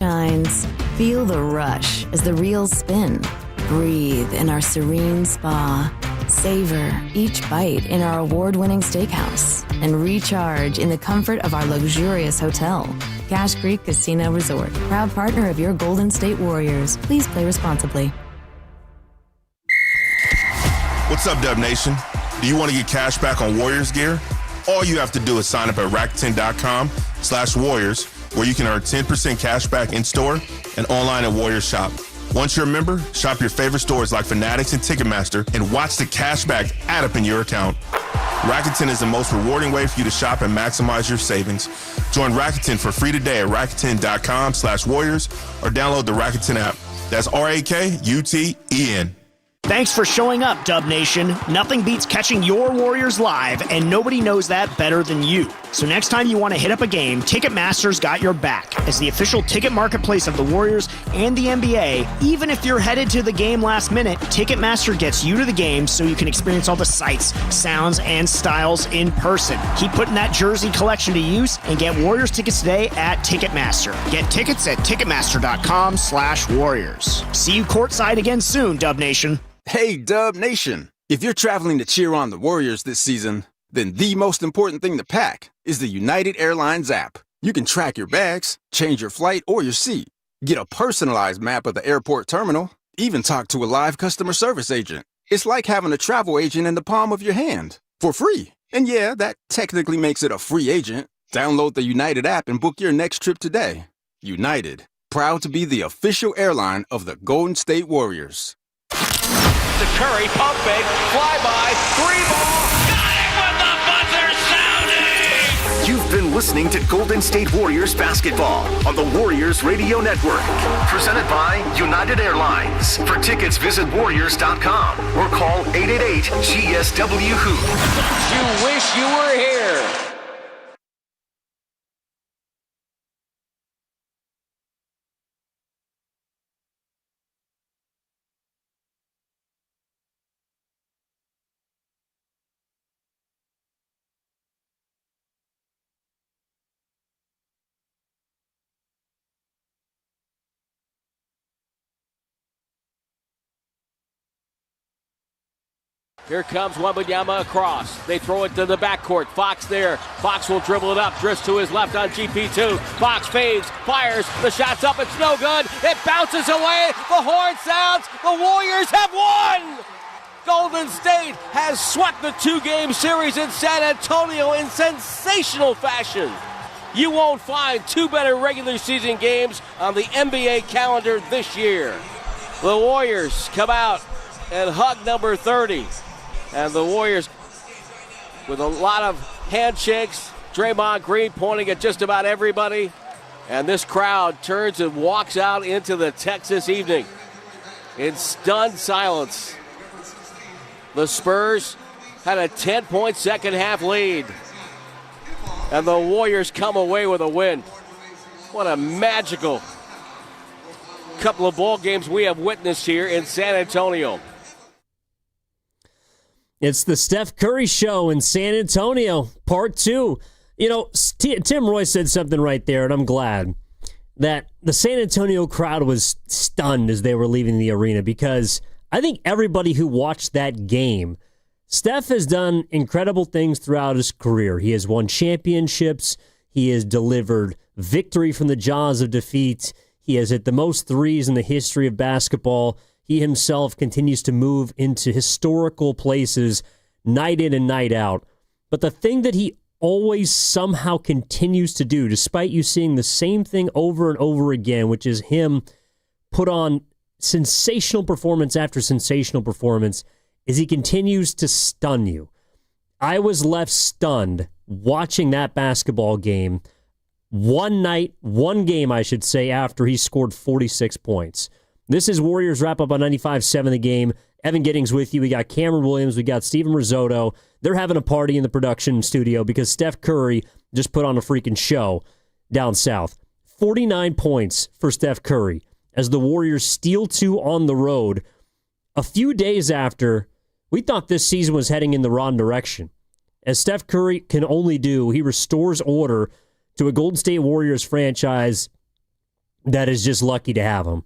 shines. Feel the rush as the reels spin. Breathe in our serene spa. Savor each bite in our award-winning steakhouse. And recharge in the comfort of our luxurious hotel. Cache Creek Casino Resort, proud partner of your Golden State Warriors. Please play responsibly. What's up, Dub Nation? Do you want to get cash back on Warriors gear? All you have to do is sign up at Rakuten.com/Warriors, where you can earn 10% cash back in store and online at Warriors Shop. Once you're a member, shop your favorite stores like Fanatics and Ticketmaster and watch the cash back add up in your account. Rakuten is the most rewarding way for you to shop and maximize your savings. Join Rakuten for free today at Rakuten.com/Warriors or download the Rakuten app. That's RAKUTEN. Thanks for showing up, Dub Nation. Nothing beats catching your Warriors live, and nobody knows that better than you. So next time you want to hit up a game, Ticketmaster's got your back. As the official ticket marketplace of the Warriors and the NBA, even if you're headed to the game last minute, Ticketmaster gets you to the game so you can experience all the sights, sounds, and styles in person. Keep putting that jersey collection to use and get Warriors tickets today at Ticketmaster. Get tickets at Ticketmaster.com/Warriors. See you courtside again soon, Dub Nation. Hey, Dub Nation. If you're traveling to cheer on the Warriors this season, then the most important thing to pack is the United Airlines app. You can track your bags, change your flight or your seat, get a personalized map of the airport terminal, even talk to a live customer service agent. It's like having a travel agent in the palm of your hand for free. And yeah, that technically makes it a free agent. Download the United app and book your next trip today. United, proud to be the official airline of the Golden State Warriors. To Curry, pump fake, fly-by, three ball, got it with the buzzer sounding! You've been listening to Golden State Warriors basketball on the Warriors Radio Network. Presented by United Airlines. For tickets, visit Warriors.com or call 888-GSW-HOOP. You wish you were here. Here comes Wembanyama across. They throw it to the backcourt. Fox there. Fox will dribble it up. Drifts to his left on GP2. Fox fades, fires. The shot's up. It's no good. It bounces away. The horn sounds. The Warriors have won! Golden State has swept the two-game series in San Antonio in sensational fashion. You won't find two better regular season games on the NBA calendar this year. The Warriors come out and hug number 30. And the Warriors, with a lot of handshakes, Draymond Green pointing at just about everybody. And this crowd turns and walks out into the Texas evening in stunned silence. The Spurs had a 10-point second-half lead. And the Warriors come away with a win. What a magical couple of ball games we have witnessed here in San Antonio. It's the Steph Curry show in San Antonio, part 2. You know, Tim Roy said something right there, and I'm glad that the San Antonio crowd was stunned as they were leaving the arena, because I think everybody who watched that game, Steph has done incredible things throughout his career. He has won championships. He has delivered victory from the jaws of defeat. He has hit the most threes in the history of basketball. He himself continues to move into historical places night in and night out. But the thing that he always somehow continues to do, despite you seeing the same thing over and over again, which is him put on sensational performance after sensational performance, is he continues to stun you. I was left stunned watching that basketball game one game, I should say, after he scored 46 points. This is Warriors wrap-up on 95.7 The Game. Evan Giddings with you. We got Cameron Williams. We got Steven Risotto. They're having a party in the production studio because Steph Curry just put on a freaking show down south. 49 points for Steph Curry as the Warriors steal 2 on the road. A few days after, we thought this season was heading in the wrong direction. As Steph Curry can only do, he restores order to a Golden State Warriors franchise that is just lucky to have him,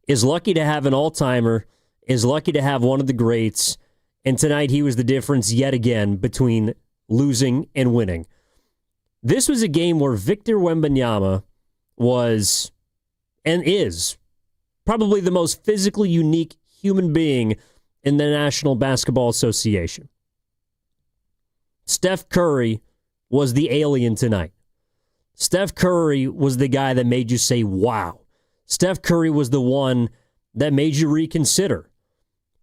is lucky to have an all-timer, is lucky to have one of the greats, and tonight he was the difference yet again between losing and winning. This was a game where Victor Wembanyama was and is probably the most physically unique human being in the National Basketball Association. Steph Curry was the alien tonight. Steph Curry was the guy that made you say, wow. Steph Curry was the one that made you reconsider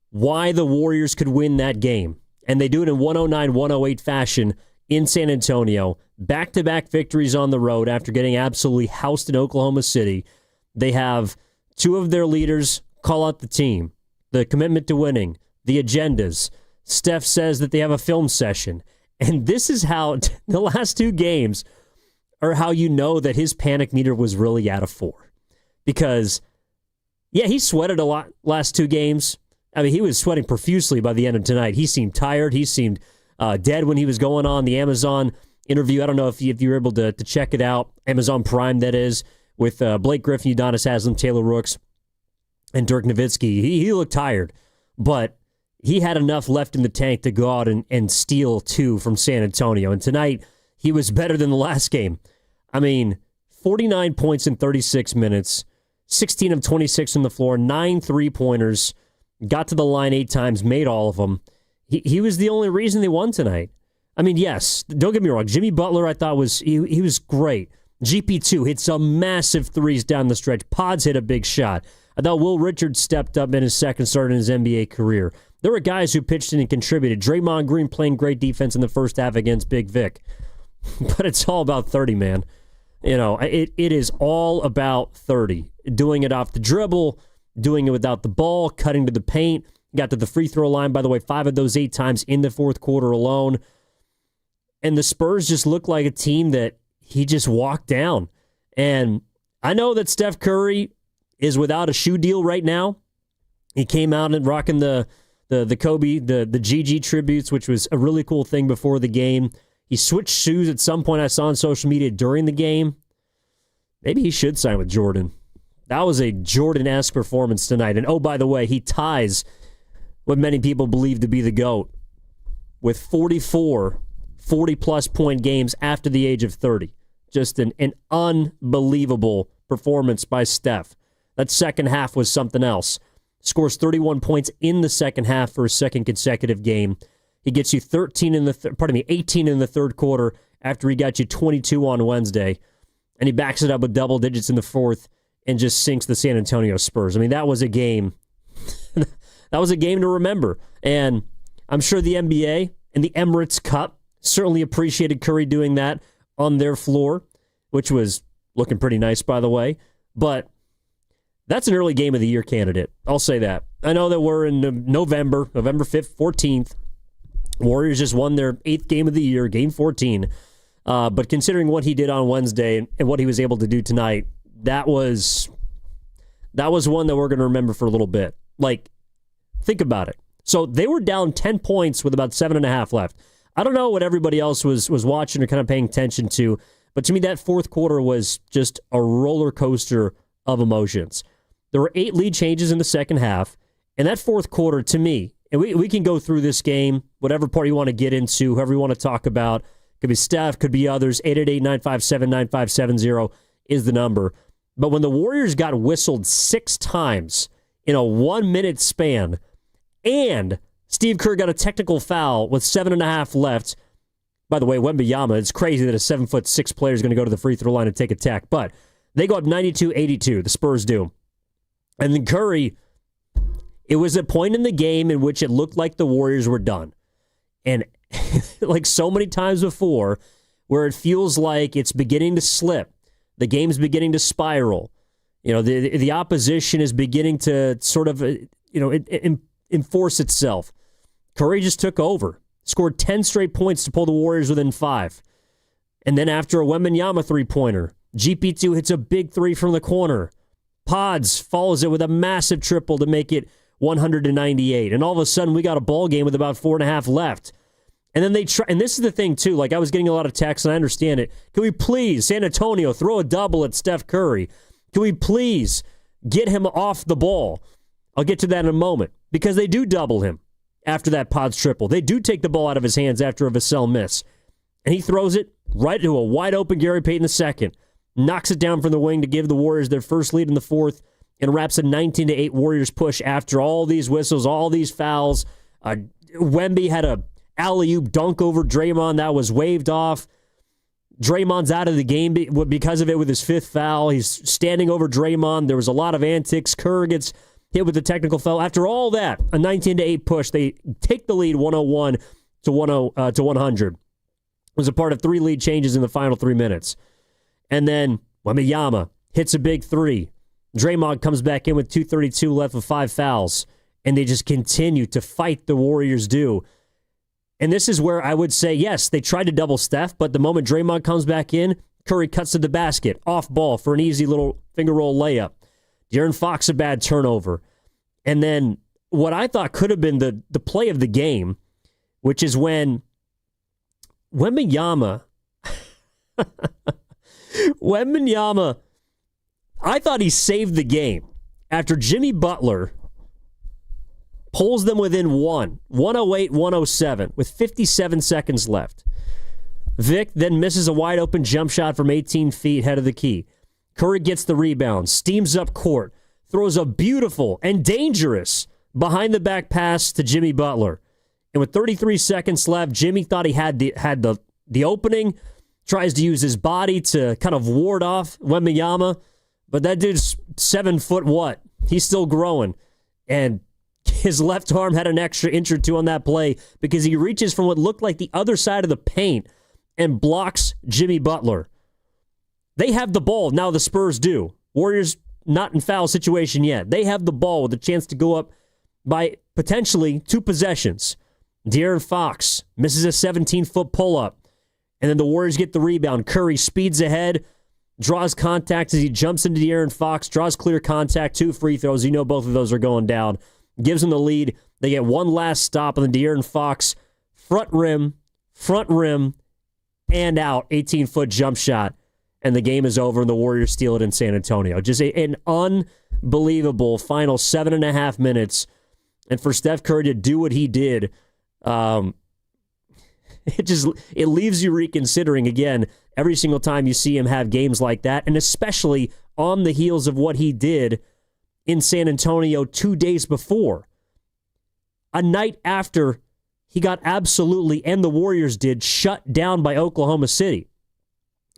why the Warriors could win that game. And they do it in 109-108 fashion in San Antonio. Back-to-back victories on the road after getting absolutely housed in Oklahoma City. They have two of their leaders call out the team, the commitment to winning, the agendas. Steph says that they have a film session. And this is how the last two games are how you know that his panic meter was really at a 4. Because, yeah, he sweated a lot last two games. I mean, he was sweating profusely by the end of tonight. He seemed tired. He seemed dead when he was going on the Amazon interview. I don't know if you were able to check it out. Amazon Prime, that is, with Blake Griffin, Udonis Haslem, Taylor Rooks, and Dirk Nowitzki. He looked tired, but he had enough left in the tank to go out and steal two from San Antonio. And tonight, he was better than the last game. I mean, 49 points in 36 minutes, 16 of 26 on the floor, 9 three-pointers, got to the line 8 times, made all of them. He was the only reason they won tonight. I mean, yes, don't get me wrong. Jimmy Butler, I thought, he was great. GP2 hit some massive threes down the stretch. Pods hit a big shot. I thought Will Richards stepped up in his second start in his NBA career. There were guys who pitched in and contributed. Draymond Green playing great defense in the first half against Big Vic. But it's all about 30, man. You know, it is all about 30. Doing it off the dribble, doing it without the ball, cutting to the paint. Got to the free throw line, by the way, 5 of those 8 times in the fourth quarter alone. And the Spurs just looked like a team that he just walked down. And I know that Steph Curry is without a shoe deal right now. He came out and rocking the Kobe, the GG tributes, which was a really cool thing before the game. He switched shoes at some point I saw on social media during the game. Maybe he should sign with Jordan. That was a Jordan-esque performance tonight. And oh, by the way, he ties what many people believe to be the GOAT with 44 40-plus point games after the age of 30. Just an unbelievable performance by Steph. That second half was something else. Scores 31 points in the second half for his second consecutive game. He gets you 18 in the third quarter after he got you 22 on Wednesday. And he backs it up with double digits in the fourth and just sinks the San Antonio Spurs. I mean, that was a game. That was a game to remember. And I'm sure the NBA and the Emirates Cup certainly appreciated Curry doing that on their floor, which was looking pretty nice, by the way. But that's an early game of the year candidate. I'll say that. I know that we're in November 5th, 14th. Warriors just won their 8th game of the year, game 14. But considering what he did on Wednesday and what he was able to do tonight, that was one that we're going to remember for a little bit. Like, think about it. So they were down 10 points with about 7.5 left. I don't know what everybody else was watching or kind of paying attention to, but to me that fourth quarter was just a roller coaster of emotions. There were 8 lead changes in the second half, and that fourth quarter, to me, and we can go through this game, whatever part you want to get into, whoever you want to talk about. Could be Steph, could be others. 888-957-9570 is the number. But when the Warriors got whistled 6 times in a 1-minute span, and Steve Kerr got a technical foul with 7.5 left. By the way, Wembanyama, it's crazy that a 7'6" player is going to go to the free throw line and take a tech. But they go up 92-82, the Spurs do. And then Curry, it was a point in the game in which it looked like the Warriors were done. And like so many times before, where it feels like it's beginning to slip, the game's beginning to spiral. You know, the opposition is beginning to sort of, enforce itself. Curry just took over, scored 10 straight points to pull the Warriors within 5. And then after a Wembanyama three-pointer, GP2 hits a big 3 from the corner. Pods follows it with a massive triple to make it 198. And all of a sudden, we got a ball game with about 4.5 left. And then they try, and this is the thing, too. Like, I was getting a lot of texts, and I understand it. Can we please, San Antonio, throw a double at Steph Curry? Can we please get him off the ball? I'll get to that in a moment, because they do double him after that Pods triple. They do take the ball out of his hands after a Vassell miss. And he throws it right to a wide-open Gary Payton II. Knocks it down from the wing to give the Warriors their first lead in the fourth, and wraps a 19-8 Warriors push after all these whistles, all these fouls. Wemby had a alley-oop dunk over Draymond that was waved off. Draymond's out of the game because of it with his fifth foul. He's standing over Draymond. There was a lot of antics. Kerr gets hit with the technical foul. After all that, a 19-8 push. They take the lead 101 to 100. It was a part of 3 lead changes in the final 3 minutes. And then Wembanyama hits a big three. Draymond comes back in with 2:32 left with 5 fouls. And they just continue to fight the Warriors do. And this is where I would say, yes, they tried to double Steph, but the moment Draymond comes back in, Curry cuts to the basket, off ball for an easy little finger roll layup. De'Aaron Fox, a bad turnover. And then what I thought could have been the play of the game, which is when Wembanyama, I thought he saved the game after Jimmy Butler pulls them within 108-107, with 57 seconds left. Vic then misses a wide-open jump shot from 18 feet head of the key. Curry gets the rebound, steams up court, throws a beautiful and dangerous behind-the-back pass to Jimmy Butler. And with 33 seconds left, Jimmy thought he had the opening, tries to use his body to kind of ward off Wembanyama, but that dude's 7 foot what? He's still growing. And his left arm had an extra inch or two on that play because he reaches from what looked like the other side of the paint and blocks Jimmy Butler. They have the ball. Now the Spurs do. Warriors not in foul situation yet. They have the ball with a chance to go up by potentially 2 possessions. De'Aaron Fox misses a 17-foot pull-up. And then the Warriors get the rebound. Curry speeds ahead, draws contact as he jumps into De'Aaron Fox, draws clear contact, 2 free throws. You know both of those are going down. Gives them the lead. They get one last stop on the De'Aaron Fox front rim, and out. 18-foot jump shot. And the game is over, and the Warriors steal it in San Antonio. Just an unbelievable final 7.5 minutes. And for Steph Curry to do what he did, it leaves you reconsidering, again, every single time you see him have games like that, and especially on the heels of what he did in San Antonio 2 days before. A night after he got absolutely, and the Warriors did, shut down by Oklahoma City.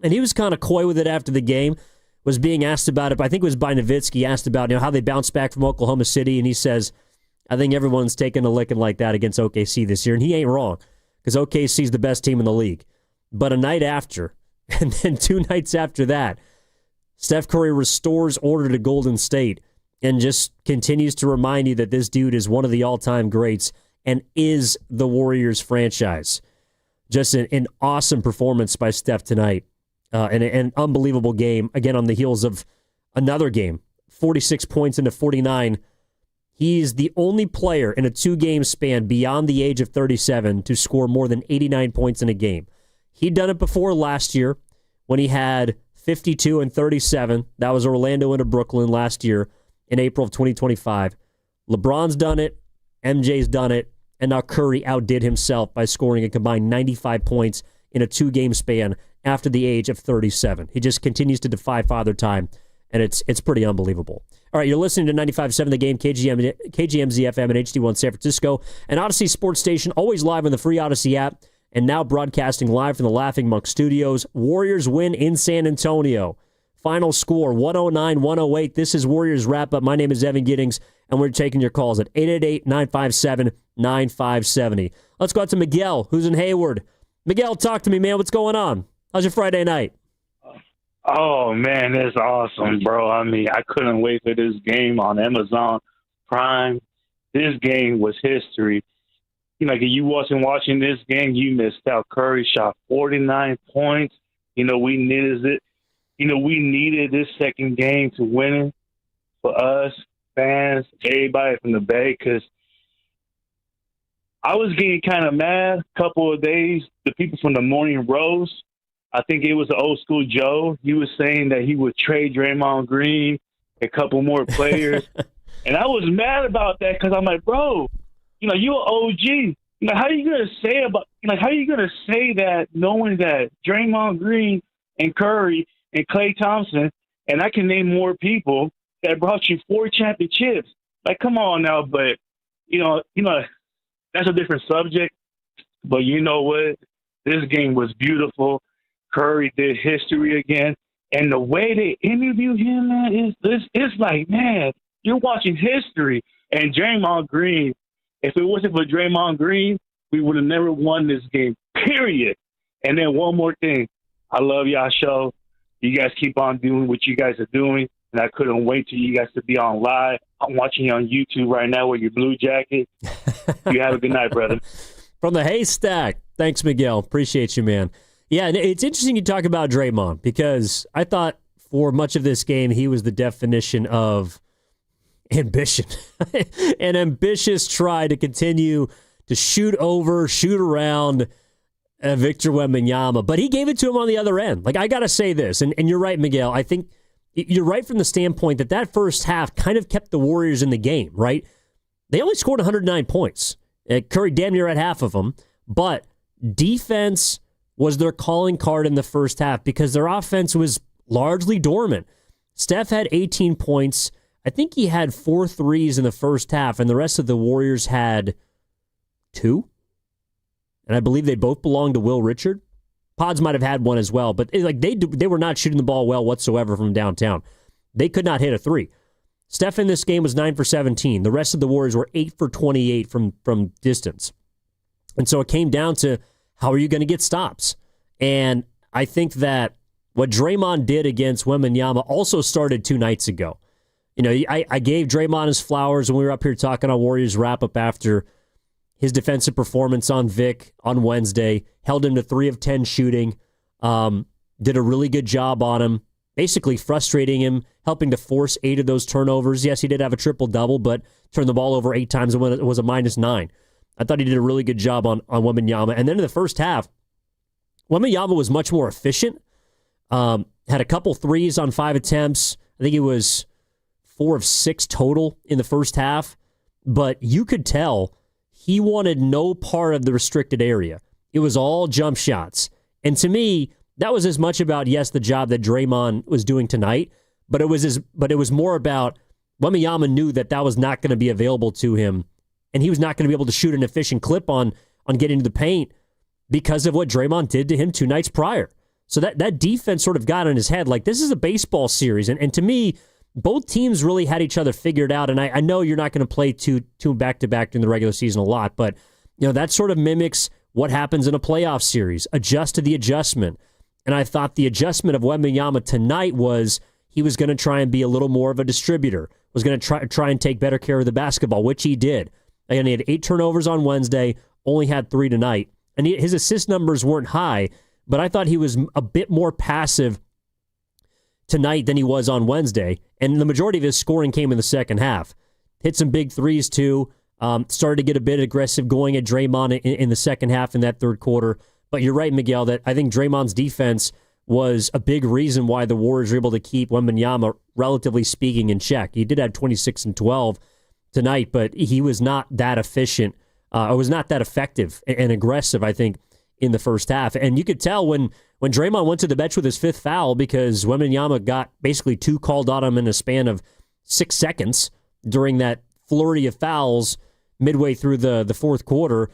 And he was kind of coy with it after the game, was being asked about it. I think it was by Nowitzki, asked about how they bounced back from Oklahoma City, and he says, I think everyone's taking a licking like that against OKC this year, and he ain't wrong, because OKC's the best team in the league. But a night after, and then 2 nights after that, Steph Curry restores order to Golden State and just continues to remind you that this dude is one of the all-time greats and is the Warriors franchise. Just an awesome performance by Steph tonight. And an unbelievable game, again, on the heels of another game. 46 points into 49. He's the only player in a 2-game span beyond the age of 37 to score more than 89 points in a game. He'd done it before last year when he had 52 and 37. That was Orlando into Brooklyn last year in April of 2025. LeBron's done it, MJ's done it, and now Curry outdid himself by scoring a combined 95 points in a 2-game span after the age of 37. He just continues to defy Father Time, and it's pretty unbelievable. All right, you're listening to 95.7 The Game, KGMZ FM and HD1 San Francisco, and Odyssey Sports Station, always live on the free Odyssey app, and now broadcasting live from the Laughing Monk Studios. Warriors win in San Antonio. Final score, 109-108. This is Warriors Wrap-Up. My name is Evan Giddings, and we're taking your calls at 888-957-9570. Let's go out to Miguel, who's in Hayward. Miguel, talk to me, man. What's going on? How's your Friday night? Oh, man, it's awesome, bro. I mean, I couldn't wait for this game on Amazon Prime. This game was history. You know, like, you wasn't watching this game, you missed out. Curry shot 49 points. You know, we needed it. You know, we needed this second game to win it for us, fans, everybody from the Bay, because I was getting kind of mad a couple of days. The people from the morning rose, I think it was the old school Joe. He was saying that he would trade Draymond Green, a couple more players. And I was mad about that because I'm like, bro, you're an OG. How are you gonna say that knowing that Draymond Green and Curry and Klay Thompson, and I can name more people that brought you 4 championships. Like, come on now, but that's a different subject. But you know what? This game was beautiful. Curry did history again. And the way they interview him, man, it's like, man, you're watching history. And Draymond Green, if it wasn't for Draymond Green, we would have never won this game, period. And then one more thing. I love y'all show. You guys keep on doing what you guys are doing. And I couldn't wait till you guys to be on live. I'm watching you on YouTube right now with your blue jacket. You have a good night, brother. From the haystack. Thanks, Miguel. Appreciate you, man. Yeah, and it's interesting you talk about Draymond because I thought for much of this game he was the definition of ambition. An ambitious try to continue to shoot around Victor Wembanyama. But he gave it to him on the other end. Like, I got to say this, and you're right, Miguel. I think you're right from the standpoint that first half kind of kept the Warriors in the game, right? They only scored 109 points. Curry damn near at half of them. But defense was their calling card in the first half because their offense was largely dormant. Steph had 18 points. I think he had 4 threes in the first half, and the rest of the Warriors had 2. And I believe they both belonged to Will Richard. Pods might have had one as well, but they were not shooting the ball well whatsoever from downtown. They could not hit a 3. Steph in this game was 9 for 17. The rest of the Warriors were 8 for 28 from distance. And so it came down to, how are you going to get stops? And I think that what Draymond did against Wembanyama also started 2 nights ago. I gave Draymond his flowers when we were up here talking on Warriors wrap-up after his defensive performance on Vic on Wednesday, held him to 3 of 10 shooting, did a really good job on him, basically frustrating him, helping to force 8 of those turnovers. Yes, he did have a triple-double, but turned the ball over 8 times and it was a -9. I thought he did a really good job on Wembanyama. And then in the first half, Wembanyama was much more efficient. Had a couple threes on 5 attempts. I think he was 4 of 6 total in the first half. But you could tell he wanted no part of the restricted area. It was all jump shots. And to me, that was as much about, yes, the job that Draymond was doing tonight, but it was more about Wembanyama knew that was not going to be available to him. And he was not going to be able to shoot an efficient clip on getting to the paint because of what Draymond did to him 2 nights prior. So that defense sort of got in his head. Like, this is a baseball series. And to me, both teams really had each other figured out. And I know you're not going to play two back-to-back during the regular season a lot, but that sort of mimics what happens in a playoff series. Adjust to the adjustment. And I thought the adjustment of Wembanyama tonight was he was going to try and be a little more of a distributor, was going to try and take better care of the basketball, which he did. And he had 8 turnovers on Wednesday, only had 3 tonight. And his assist numbers weren't high, but I thought he was a bit more passive tonight than he was on Wednesday. And the majority of his scoring came in the second half. Hit some big threes, too. Started to get a bit aggressive going at Draymond in the second half in that third quarter. But you're right, Miguel, that I think Draymond's defense was a big reason why the Warriors were able to keep Wembanyama, relatively speaking, in check. He did have 26 and 12 tonight, but he was not that efficient, or was not that effective and aggressive, I think, in the first half. And you could tell when Draymond went to the bench with his 5th foul because Wembanyama got basically 2 called on him in a span of 6 seconds during that flurry of fouls midway through the fourth quarter.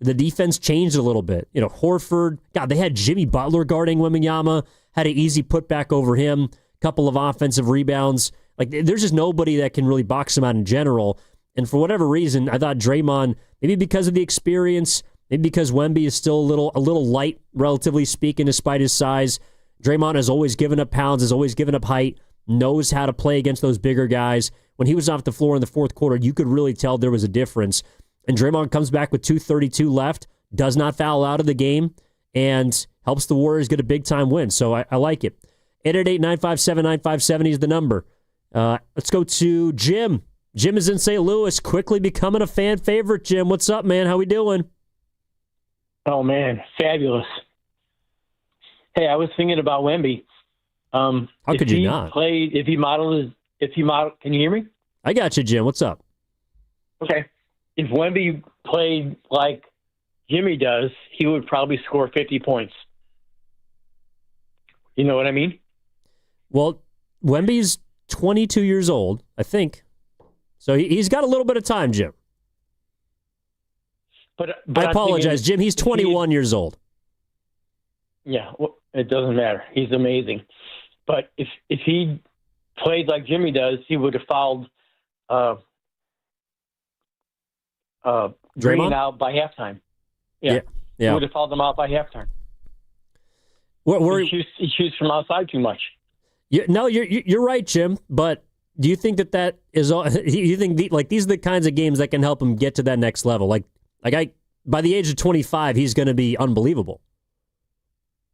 The defense changed a little bit. Horford, God, they had Jimmy Butler guarding Wembanyama, had an easy putback over him, couple of offensive rebounds. Like, there's just nobody that can really box him out in general. And for whatever reason, I thought Draymond, maybe because of the experience, maybe because Wemby is still a little light, relatively speaking, despite his size. Draymond has always given up pounds, has always given up height, knows how to play against those bigger guys. When he was off the floor in the fourth quarter, you could really tell there was a difference. And Draymond comes back with 2:32 left, does not foul out of the game, and helps the Warriors get a big-time win. So I like it. 888-957-9570 is the number. Let's go to Jim. Jim is in St. Louis, quickly becoming a fan favorite. Jim, what's up, man? How we doing? Oh, man, fabulous. Hey, I was thinking about Wemby. How could you not? If he modeled, can you hear me? I got you, Jim. What's up? Okay. If Wemby played like Jimmy does, he would probably score 50 points. You know what I mean? Well, Wemby's 22 years old, I think. So he's got a little bit of time, Jim. But I apologize, Jim. He's 21 years old. Yeah, well, it doesn't matter. He's amazing. But if he played like Jimmy does, he would have fouled Green out by halftime. Yeah. He would have fouled them out by halftime. He shoots from outside too much. No, you're right, Jim. But do you think that is all? You think these are the kinds of games that can help him get to that next level? By the age of 25, he's going to be unbelievable.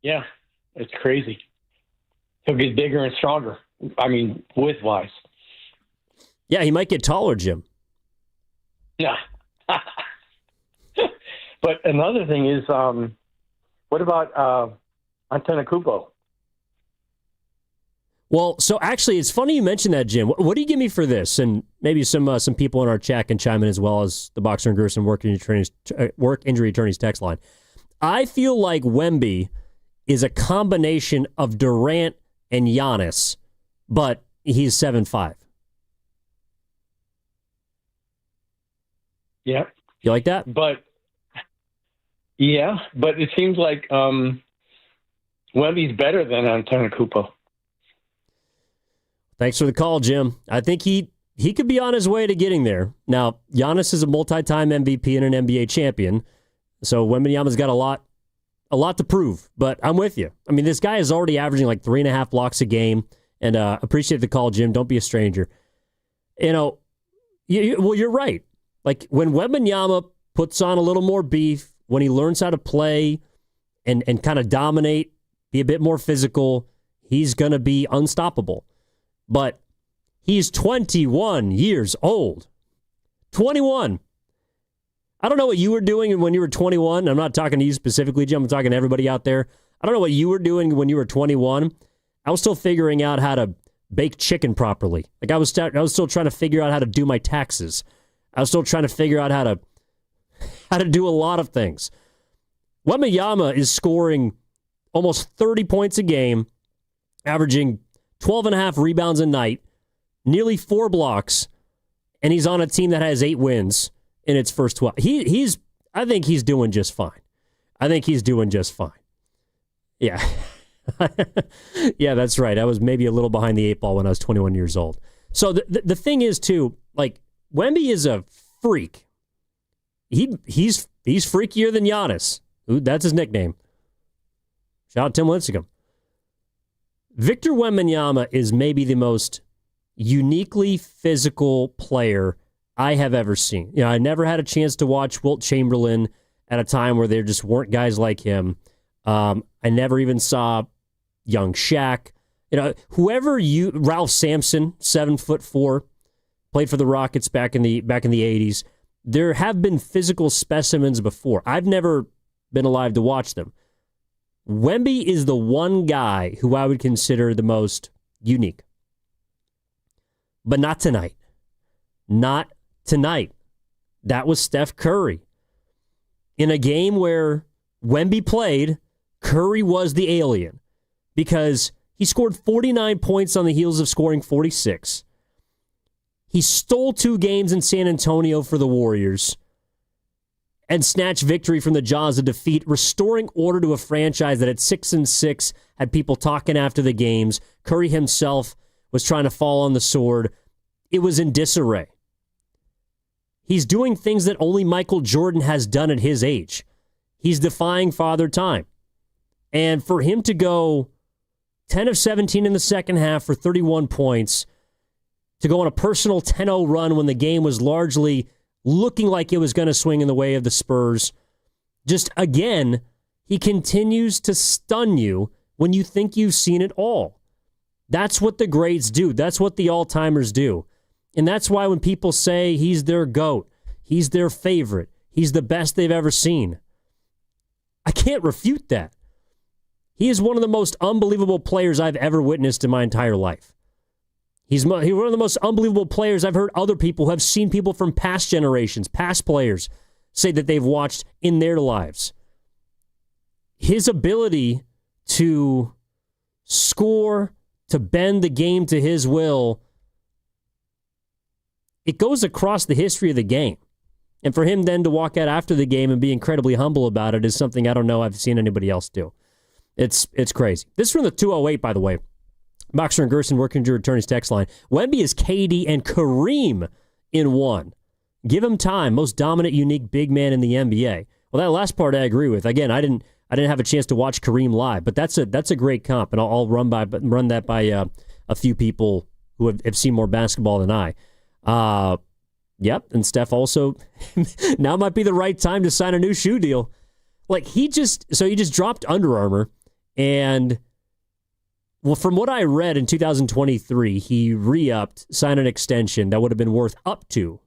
Yeah, it's crazy. He'll get bigger and stronger. I mean, width-wise. Yeah, he might get taller, Jim. Yeah. But another thing is, what about Antetokounmpo? Well, so actually, it's funny you mentioned that, Jim. What do you give me for this? And maybe some people in our chat can chime in as well as the Boxer and Gerson work injury attorneys text line. I feel like Wemby is a combination of Durant and Giannis, but he's 7'5". Yeah. You like that? But it seems like Wemby's better than Antetokounmpo. Thanks for the call, Jim. I think he could be on his way to getting there. Now, Giannis is a multi-time MVP and an NBA champion, so Wembanyama's got a lot to prove. But I'm with you. I mean, this guy is already averaging like 3.5 blocks a game, and appreciate the call, Jim. Don't be a stranger. You know, you're right. Like when Wembanyama puts on a little more beef, when he learns how to play and kind of dominate, be a bit more physical, he's going to be unstoppable. But he's 21 years old. 21. I don't know what you were doing when you were 21. I'm not talking to you specifically, Jim. I'm talking to everybody out there. I don't know what you were doing when you were 21. I was still figuring out how to bake chicken properly. Like I was still trying to figure out how to do my taxes. I was still trying to figure out how to do a lot of things. Wembanyama is scoring almost 30 points a game, averaging 12.5 rebounds a night, nearly 4 blocks, and he's on a team that has 8 wins in its first 12. I think he's doing just fine. Yeah. Yeah, that's right. I was maybe a little behind the 8 ball when I was 21 years old. So the thing is, too, like, Wemby is a freak. He's freakier than Giannis. That's his nickname. Shout out Tim Lincecum. Victor Wembanyama is maybe the most uniquely physical player I have ever seen. You know, I never had a chance to watch Wilt Chamberlain at a time where there just weren't guys like him. I never even saw young Shaq. You know, Ralph Sampson, 7'4", played for the Rockets back in the 80s. There have been physical specimens before. I've never been alive to watch them. Wemby is the one guy who I would consider the most unique. But not tonight. Not tonight. That was Steph Curry. In a game where Wemby played, Curry was the alien because he scored 49 points on the heels of scoring 46. He stole 2 games in San Antonio for the Warriors and snatched victory from the jaws of defeat, restoring order to a franchise that at 6-6 had people talking after the games. Curry himself was trying to fall on the sword. It was in disarray. He's doing things that only Michael Jordan has done at his age. He's defying Father Time. And for him to go 10 of 17 in the second half for 31 points, to go on a personal 10-0 run when the game was largely looking like it was going to swing in the way of the Spurs. Just again, he continues to stun you when you think you've seen it all. That's what the greats do. That's what the all-timers do. And that's why when people say he's their GOAT, he's their favorite, he's the best they've ever seen, I can't refute that. He is one of the most unbelievable players I've ever witnessed in my entire life. He's one of the most unbelievable players I've heard other people who have seen people from past generations, past players, say that they've watched in their lives. His ability to score, to bend the game to his will, it goes across the history of the game. And for him then to walk out after the game and be incredibly humble about it is something I don't know I've seen anybody else do. It's crazy. This is from the 208, by the way. Boxer and Gerson working to return his text line. Wemby is KD and Kareem in one. Give him time. Most dominant, unique big man in the NBA. Well, that last part I agree with. Again, I didn't have a chance to watch Kareem live, but that's a great comp, and I'll run that by a few people who have seen more basketball than I. Yep, and Steph also now might be the right time to sign a new shoe deal. Like he just dropped Under Armour, and well, from what I read in 2023, he re-upped, signed an extension that would have been worth up to,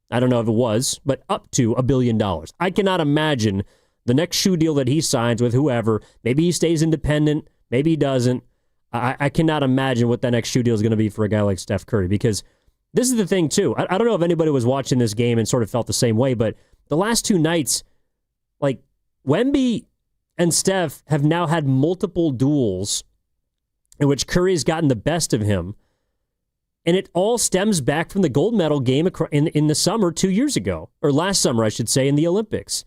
I don't know if it was, but up to $1 billion. I cannot imagine the next shoe deal that he signs with whoever. Maybe he stays independent, maybe he doesn't. I cannot imagine what that next shoe deal is going to be for a guy like Steph Curry, because this is the thing, too. I don't know if anybody was watching this game and sort of felt the same way, but the last two nights, like, Wemby and Steph have now had multiple duels in which Curry has gotten the best of him, and it all stems back from the gold medal game in the summer 2 years ago, or last summer, I should say, in the Olympics.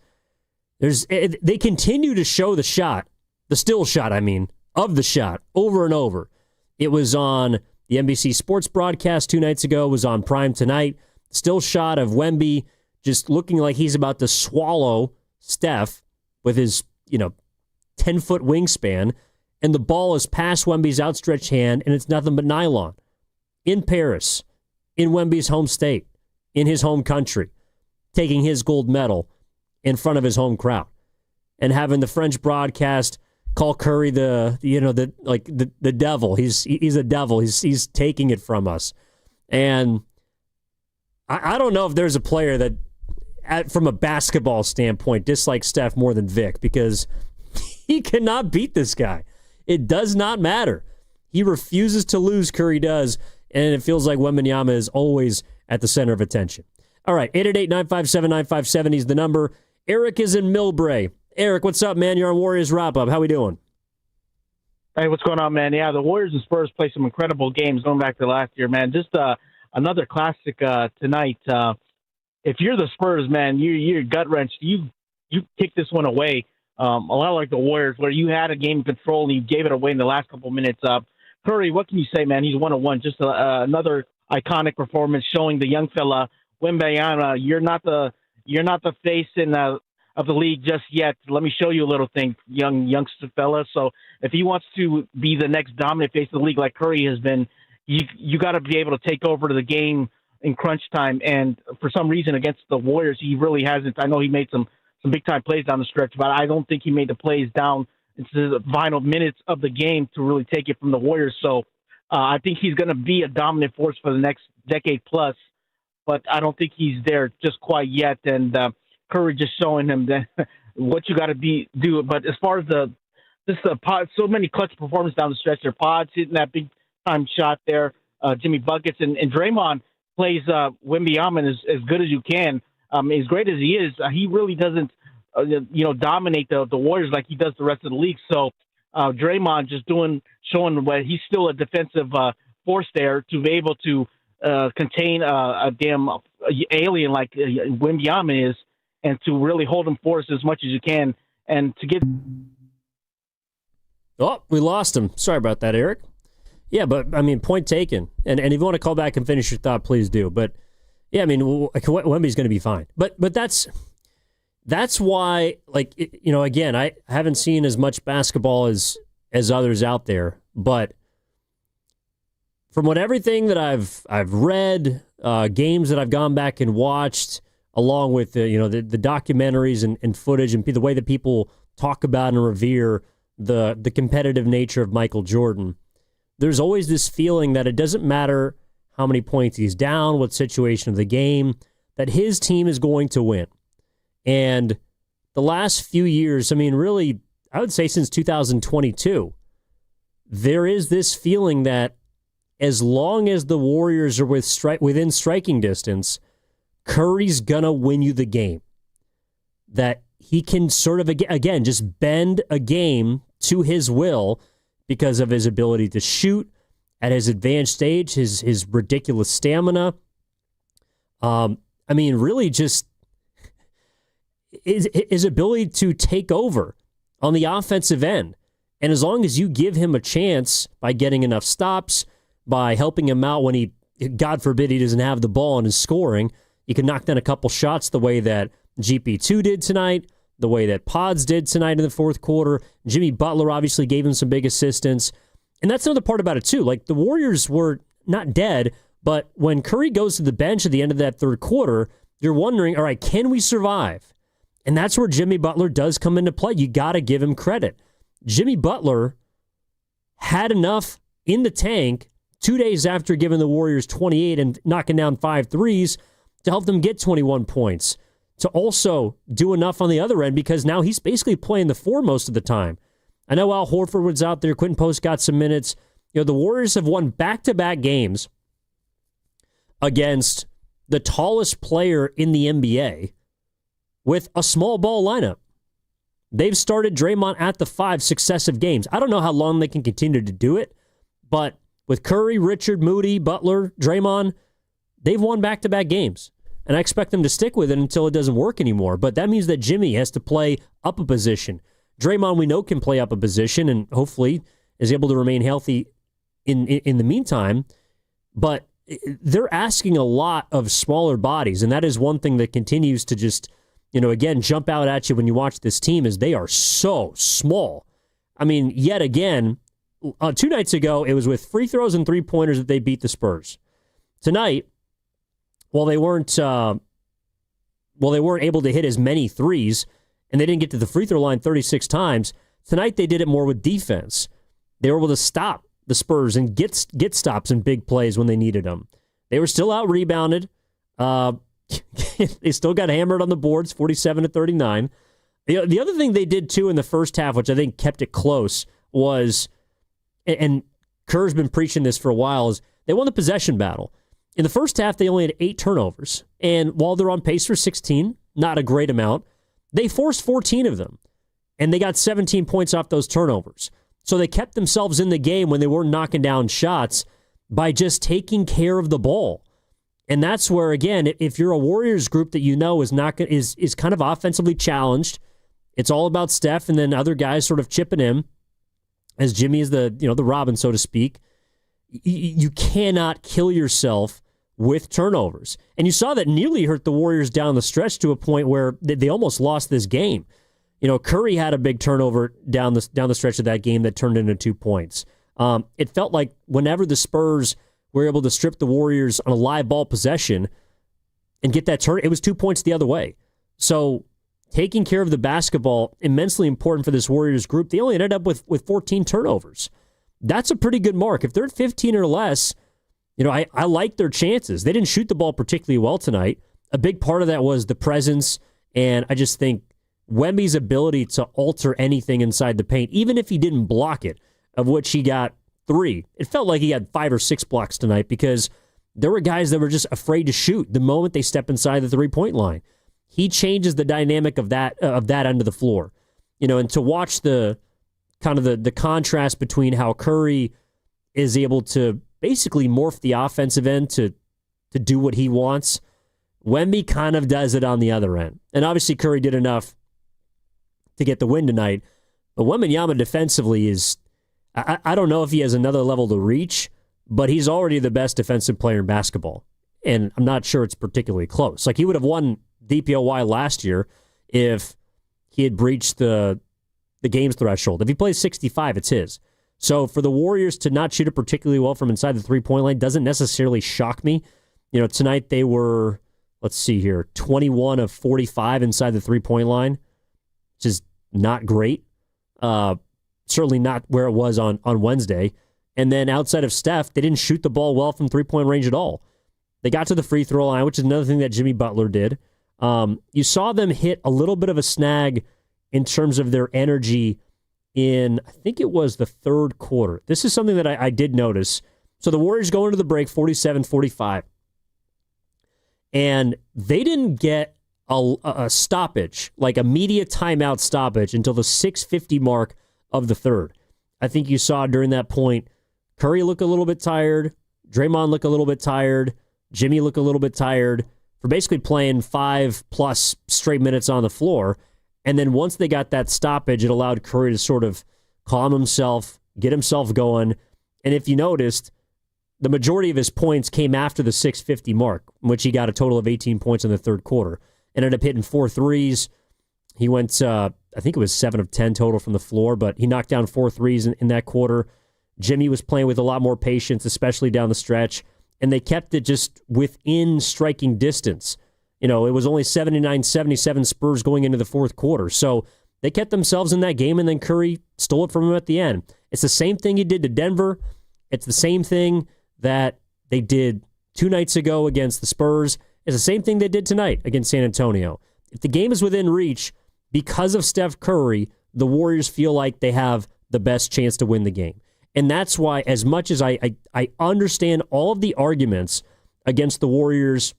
They continue to show the shot, the still shot, I mean, of the shot, over and over. It was on the NBC Sports broadcast 2 nights ago, was on Prime tonight. Still shot of Wemby just looking like he's about to swallow Steph with his, 10-foot wingspan, and the ball is past Wemby's outstretched hand, and it's nothing but nylon. In Paris, in Wemby's home state, in his home country, taking his gold medal in front of his home crowd, and having the French broadcast call Curry the devil. He's a devil. He's taking it from us. And I don't know if there's a player that, from a basketball standpoint, dislikes Steph more than Vic, because he cannot beat this guy. It does not matter. He refuses to lose, Curry does, and it feels like Wembanyama is always at the center of attention. All right, 888-957-9570 is the number. Eric is in Millbrae. Eric, what's up, man? You're on Warriors Wrap-Up. How we doing? Hey, what's going on, man? Yeah, the Warriors and Spurs play some incredible games going back to last year, man. Just another classic tonight. If you're the Spurs, man, you're gut-wrenched. You kick this one away. A lot like the Warriors, where you had a game control and you gave it away in the last couple minutes. Curry, what can you say, man? He's 1-1. Just another iconic performance showing the young fella, Wembanyama, you're not the face of the league just yet. Let me show you a little thing, youngster fella. So if he wants to be the next dominant face of the league like Curry has been, you got to be able to take over the game in crunch time. And for some reason against the Warriors, he really hasn't. I know he made some big-time plays down the stretch, but I don't think he made the plays down into the final minutes of the game to really take it from the Warriors. So I think he's going to be a dominant force for the next decade plus, but I don't think he's there just quite yet. And Curry just showing him that what you got to do. But as far as pod, so many clutch performances down the stretch, their pods hitting that big-time shot there, Jimmy buckets, and Draymond plays Wembanyama as good as you can. As great as he is, he really doesn't, dominate the Warriors like he does the rest of the league. So Draymond just showing what he's still a defensive force there to be able to contain a damn alien like Wembanyama is, and to really hold him for us as much as you can, and to get. Oh, we lost him. Sorry about that, Eric. Yeah, but I mean, point taken. And if you want to call back and finish your thought, please do. But yeah, I mean, Wemby's going to be fine. But that's why, like, again, I haven't seen as much basketball as others out there. But from everything that I've read, games that I've gone back and watched, along with the documentaries and footage and the way that people talk about and revere the competitive nature of Michael Jordan, there's always this feeling that it doesn't matter how many points he's down, what situation of the game, that his team is going to win. And the last few years, I mean, really, I would say since 2022, there is this feeling that as long as the Warriors are within striking distance, Curry's going to win you the game. That he can sort of, again, just bend a game to his will because of his ability to shoot at his advanced stage, his ridiculous stamina. Really just his ability to take over on the offensive end. And as long as you give him a chance by getting enough stops, by helping him out when he, God forbid, he doesn't have the ball and is scoring, you can knock down a couple shots the way that GP2 did tonight, the way that Pods did tonight in the fourth quarter. Jimmy Butler obviously gave him some big assistance. And that's another part about it, too. Like, the Warriors were not dead, but when Curry goes to the bench at the end of that third quarter, you're wondering, all right, can we survive? And that's where Jimmy Butler does come into play. You got to give him credit. Jimmy Butler had enough in the tank 2 days after giving the Warriors 28 and knocking down 5 threes to help them get 21 points, to also do enough on the other end because now he's basically playing the four most of the time. I know Al Horford was out there. Quentin Post got some minutes. The Warriors have won back-to-back games against the tallest player in the NBA with a small ball lineup. They've started Draymond at the 5 successive games. I don't know how long they can continue to do it, but with Curry, Richard, Moody, Butler, Draymond, they've won back-to-back games. And I expect them to stick with it until it doesn't work anymore. But that means that Jimmy has to play up a position. Draymond, we know, can play up a position and hopefully is able to remain healthy in the meantime. But they're asking a lot of smaller bodies, and that is one thing that continues to just, again, jump out at you when you watch this team is they are so small. I mean, yet again, 2 nights ago, it was with free throws and three-pointers that they beat the Spurs. Tonight, while they weren't able to hit as many threes, and they didn't get to the free throw line 36 times, tonight they did it more with defense. They were able to stop the Spurs and get stops and big plays when they needed them. They were still out-rebounded. They still got hammered on the boards, 47-39. The other thing they did, too, in the first half, which I think kept it close, was, and Kerr's been preaching this for a while, is they won the possession battle. In the first half, they only had 8 turnovers. And while they're on pace for 16, not a great amount, they forced 14 of them. And they got 17 points off those turnovers. So they kept themselves in the game when they weren't knocking down shots by just taking care of the ball. And that's where, again, if you're a Warriors group that is kind of offensively challenged, it's all about Steph and then other guys sort of chipping in, as Jimmy is the Robin, so to speak. You cannot kill yourself with turnovers. And you saw that nearly hurt the Warriors down the stretch to a point where they almost lost this game. Curry had a big turnover down the stretch of that game that turned into 2 points. It felt like whenever the Spurs were able to strip the Warriors on a live ball possession and get that turn, it was 2 points the other way. So taking care of the basketball, immensely important for this Warriors group. They only ended up with 14 turnovers. That's a pretty good mark. If they're at 15 or less, I like their chances. They didn't shoot the ball particularly well tonight. A big part of that was the presence, and I just think Wemby's ability to alter anything inside the paint, even if he didn't block it, of which he got 3. It felt like he had 5 or 6 blocks tonight because there were guys that were just afraid to shoot the moment they step inside the three-point line. He changes the dynamic of that end of the floor. And to watch the kind of the contrast between how Curry is able to basically morph the offensive end to do what he wants, Wemby kind of does it on the other end. And obviously Curry did enough to get the win tonight. But Wembanyama defensively is, I don't know if he has another level to reach, but he's already the best defensive player in basketball. And I'm not sure it's particularly close. Like, he would have won DPOY last year if he had breached the games threshold. If he plays 65, it's his. So for the Warriors to not shoot it particularly well from inside the three-point line doesn't necessarily shock me. Tonight they were, 21 of 45 inside the three-point line, which is not great. Certainly not where it was on Wednesday. And then outside of Steph, they didn't shoot the ball well from three-point range at all. They got to the free throw line, which is another thing that Jimmy Butler did. You saw them hit a little bit of a snag in terms of their energy in, I think it was the third quarter. This is something that I did notice. So the Warriors go into the break 47-45. And they didn't get a stoppage, like a media timeout stoppage, until the 6:50 mark of the third. I think you saw during that point, Curry look a little bit tired, Draymond look a little bit tired, Jimmy look a little bit tired for basically playing 5+ straight minutes on the floor. And then once they got that stoppage, it allowed Curry to sort of calm himself, get himself going. And if you noticed, the majority of his points came after the 6:50 mark, in which he got a total of 18 points in the third quarter. Ended up hitting 4 threes. He went, I think it was 7 of 10 total from the floor, but he knocked down 4 threes in that quarter. Jimmy was playing with a lot more patience, especially down the stretch, and they kept it just within striking distance. You know, it was only 79-77 Spurs going into the fourth quarter. So they kept themselves in that game, and then Curry stole it from him at the end. It's the same thing he did to Denver. It's the same thing that they did 2 nights ago against the Spurs. It's the same thing they did tonight against San Antonio. If the game is within reach, because of Steph Curry, the Warriors feel like they have the best chance to win the game. And that's why, as much as I understand all of the arguments against the Warriors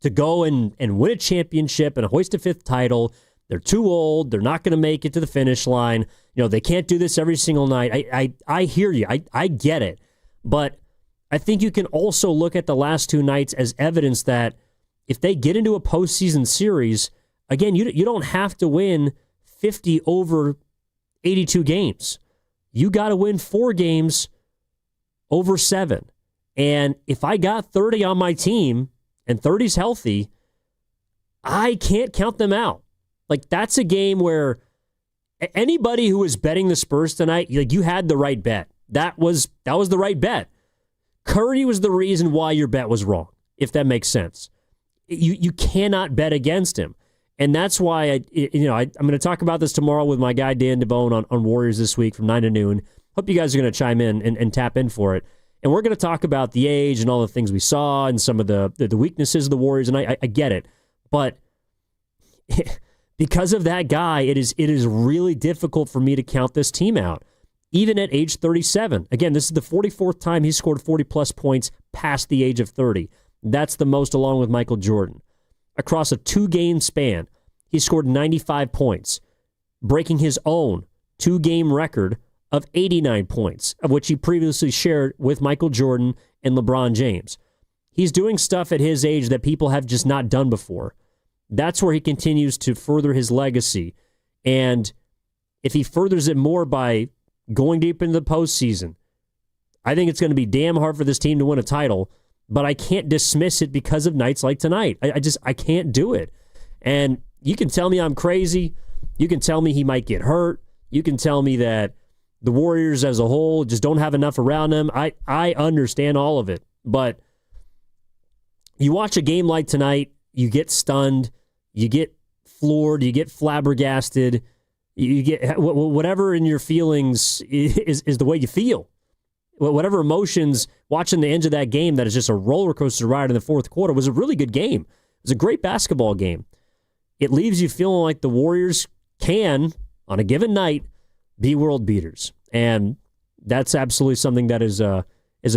to go and win a championship and hoist a 5th title, they're too old, they're not going to make it to the finish line, you know, they can't do this every single night. I hear you. I get it. But I think you can also look at the last 2 nights as evidence that if they get into a postseason series, again, you don't have to win 50 over 82 games. You got to win 4 games over 7. And if I got 30 on my team and 30's healthy, I can't count them out. Like, that's a game where anybody who was betting the Spurs tonight, like, you had the right bet. That was the right bet. Curry was the reason why your bet was wrong, if that makes sense. You cannot bet against him. And that's why I'm going to talk about this tomorrow with my guy Dan DeBone on Warriors This Week from 9 to noon. Hope you guys are going to chime in and tap in for it. And we're going to talk about the age and all the things we saw and some of the weaknesses of the Warriors, and I get it. But because of that guy, it is really difficult for me to count this team out, even at age 37. Again, this is the 44th time he's scored 40-plus points past the age of 30. That's the most, along with Michael Jordan. Across a 2-game span, he scored 95 points, breaking his own 2-game record of 89 points, of which he previously shared with Michael Jordan and LeBron James. He's doing stuff at his age that people have just not done before. That's where he continues to further his legacy. And if he furthers it more by going deep into the postseason, I think it's going to be damn hard for this team to win a title, but I can't dismiss it because of nights like tonight. I can't do it. And you can tell me I'm crazy. You can tell me he might get hurt. You can tell me that the Warriors as a whole just don't have enough around them. I understand all of it. But you watch a game like tonight, you get stunned, you get floored, you get flabbergasted, you get whatever in your feelings is the way you feel. Whatever emotions watching the end of that game that is just a roller coaster ride in the fourth quarter was a really good game. It was a great basketball game. It leaves you feeling like the Warriors can, on a given night, be world beaters. And that's absolutely something that is a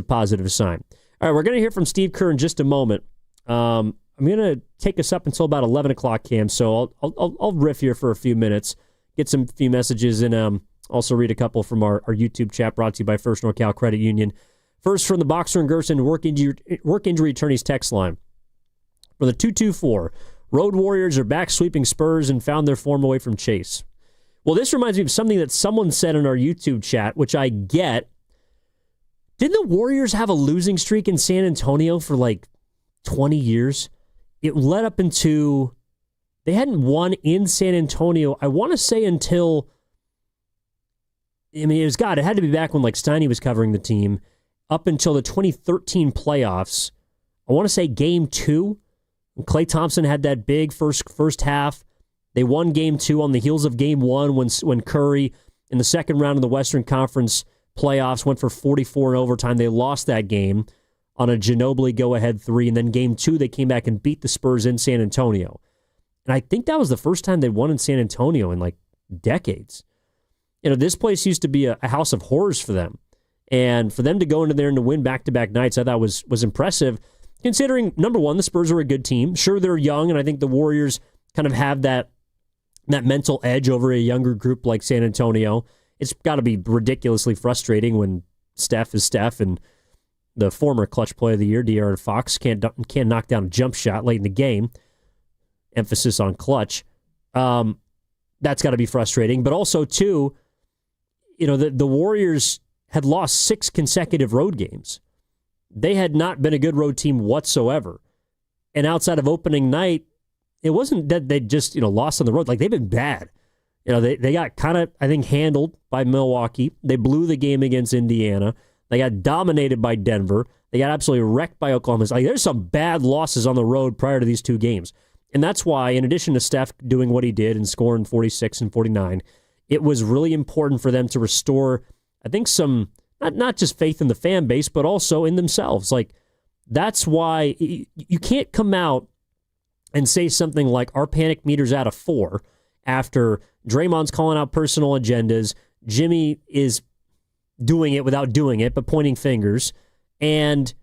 positive sign. All right, we're going to hear from Steve Kerr in just a moment. I'm going to take us up until about 11 o'clock, Cam, so I'll riff here for a few minutes, get some few messages, and also read a couple from our YouTube chat brought to you by First NorCal Credit Union. First from the Boxer and Gerson work injury attorneys text line. For the 224, Road Warriors are back sweeping Spurs and found their form away from Chase. Well, this reminds me of something that someone said in our YouTube chat, which I get. Didn't the Warriors have a losing streak in San Antonio for like 20 years? It led up into, they hadn't won in San Antonio, I want to say until, it had to be back when like Steiny was covering the team, up until the 2013 playoffs. I want to say game 2. Klay Thompson had that big first half. They won game 2 on the heels of game 1 when Curry, in the second round of the Western Conference playoffs, went for 44 in overtime. They lost that game on a Ginobili go-ahead 3, and then game 2 they came back and beat the Spurs in San Antonio. And I think that was the first time they won in San Antonio in like decades. This place used to be a house of horrors for them. And for them to go into there and to win back-to-back nights, I thought was impressive, considering, number one, the Spurs are a good team. Sure, they're young, and I think the Warriors kind of have that mental edge over a younger group like San Antonio. It's got to be ridiculously frustrating when Steph is Steph and the former clutch player of the year, De'Aaron Fox, can't knock down a jump shot late in the game. Emphasis on clutch. That's got to be frustrating. But also, too, the Warriors had lost 6 consecutive road games. They had not been a good road team whatsoever. And outside of opening night, it wasn't that they just, lost on the road. Like, they've been bad. They got kind of, I think, handled by Milwaukee. They blew the game against Indiana. They got dominated by Denver. They got absolutely wrecked by Oklahoma. Like, there's some bad losses on the road prior to these 2 games. And that's why, in addition to Steph doing what he did and scoring 46 and 49, it was really important for them to restore, I think, some, not just faith in the fan base, but also in themselves. Like, that's why you can't come out and say something like, our panic meter's at a 4 after Draymond's calling out personal agendas, Jimmy is doing it without doing it, but pointing fingers, and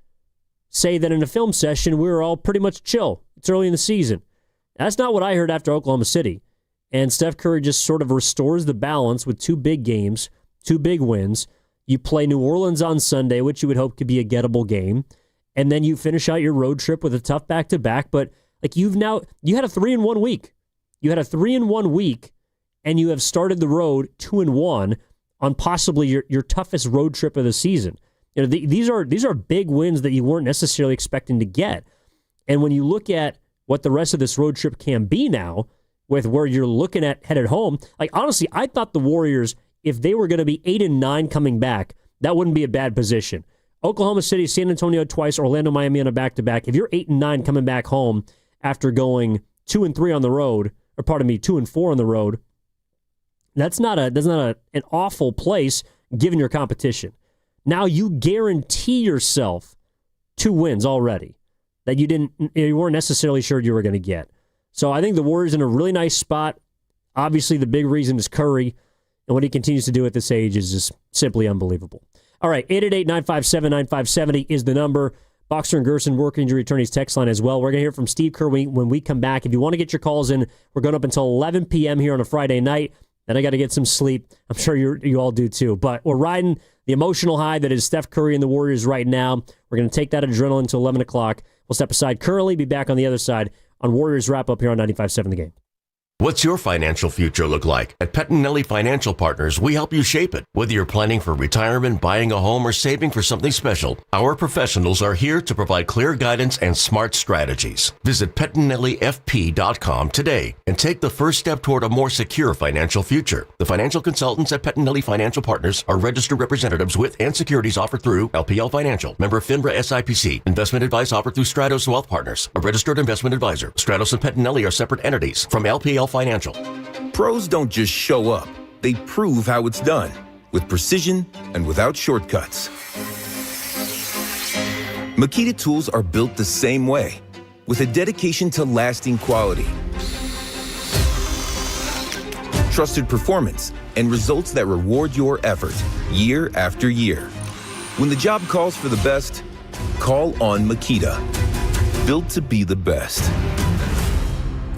say that in a film session, we were all pretty much chill. It's early in the season. That's not what I heard after Oklahoma City. And Steph Curry just sort of restores the balance with 2 big games, 2 big wins. You play New Orleans on Sunday, which you would hope could be a gettable game. And then you finish out your road trip with a tough back-to-back. But like you had a 3-1 week. You had a 3-1 week, and you have started the road 2-1 on possibly your toughest road trip of the season. These are big wins that you weren't necessarily expecting to get. And when you look at what the rest of this road trip can be now, with where you're looking at headed home, like, honestly, I thought the Warriors, if they were going to be 8-9 coming back, that wouldn't be a bad position. Oklahoma City, San Antonio twice, Orlando, Miami on a back-to-back. If you're 8-9 coming back home after going 2-3 on the road, or 2-4 on the road, that's not an awful place given your competition. Now you guarantee yourself 2 wins already that you weren't necessarily sure you were going to get. So I think the Warriors in a really nice spot. Obviously, the big reason is Curry, and what he continues to do at this age is just simply unbelievable. All right, 888-957-9570 is the number. Boxer and Gerson, work injury attorneys text line as well. We're going to hear from Steve Kerr when we come back. If you want to get your calls in, we're going up until 11 p.m. here on a Friday night. Then I got to get some sleep. I'm sure you all do too. But we're riding the emotional high that is Steph Curry and the Warriors right now. We're going to take that adrenaline until 11 o'clock. We'll step aside currently, be back on the other side on Warriors Wrap Up here on 95.7 The Game. What's your financial future look like? At Pettinelli Financial Partners, we help you shape it. Whether you're planning for retirement, buying a home, or saving for something special, our professionals are here to provide clear guidance and smart strategies. Visit PettinelliFP.com today and take the first step toward a more secure financial future. The financial consultants at Pettinelli Financial Partners are registered representatives with and securities offered through LPL Financial, member FINRA SIPC. Investment advice offered through Stratos Wealth Partners, a registered investment advisor. Stratos and Pettinelli are separate entities from LPL Financial. Pros don't just show up. They prove how it's done, with precision and without shortcuts. Makita tools are built the same way, with a dedication to lasting quality, trusted performance, and results that reward your effort year after year. When the job calls for the best, call on Makita. Built to be the best.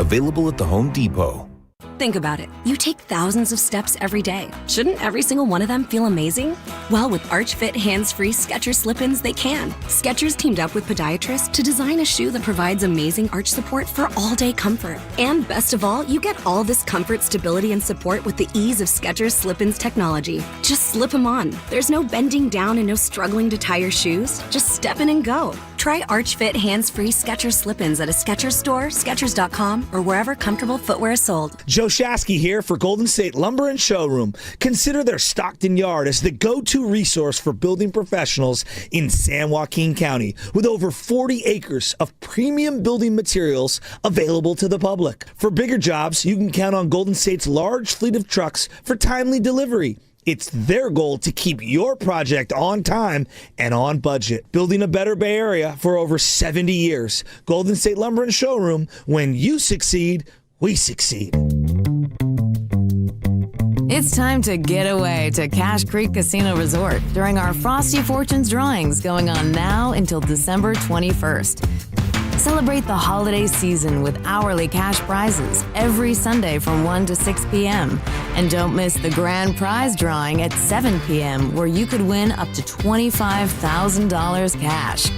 Available at the Home Depot. Think about it. You take thousands of steps every day. Shouldn't every single one of them feel amazing? Well, with Arch Fit hands-free Skechers slip-ins, they can. Skechers teamed up with podiatrists to design a shoe that provides amazing arch support for all-day comfort. And best of all, you get all this comfort, stability, and support with the ease of Skechers slip-ins technology. Just slip them on. There's no bending down and no struggling to tie your shoes. Just step in and go. Try Arch Fit hands-free Skechers slip-ins at a Skechers store, Skechers.com, or wherever comfortable footwear is sold. Joe Shasky here for Golden State Lumber and Showroom. Consider their Stockton yard as the go-to resource for building professionals in San Joaquin County, with over 40 acres of premium building materials available to the public. For bigger jobs, you can count on Golden State's large fleet of trucks for timely delivery. It's their goal to keep your project on time and on budget. Building a better Bay Area for over 70 years. Golden State Lumber and Showroom. When you succeed, we succeed. It's time to get away to Cache Creek Casino Resort during our Frosty Fortunes drawings going on now until December 21st. Celebrate the holiday season with hourly cash prizes every Sunday from 1 to 6 p.m. And don't miss the grand prize drawing at 7 p.m. where you could win up to $25,000 cash.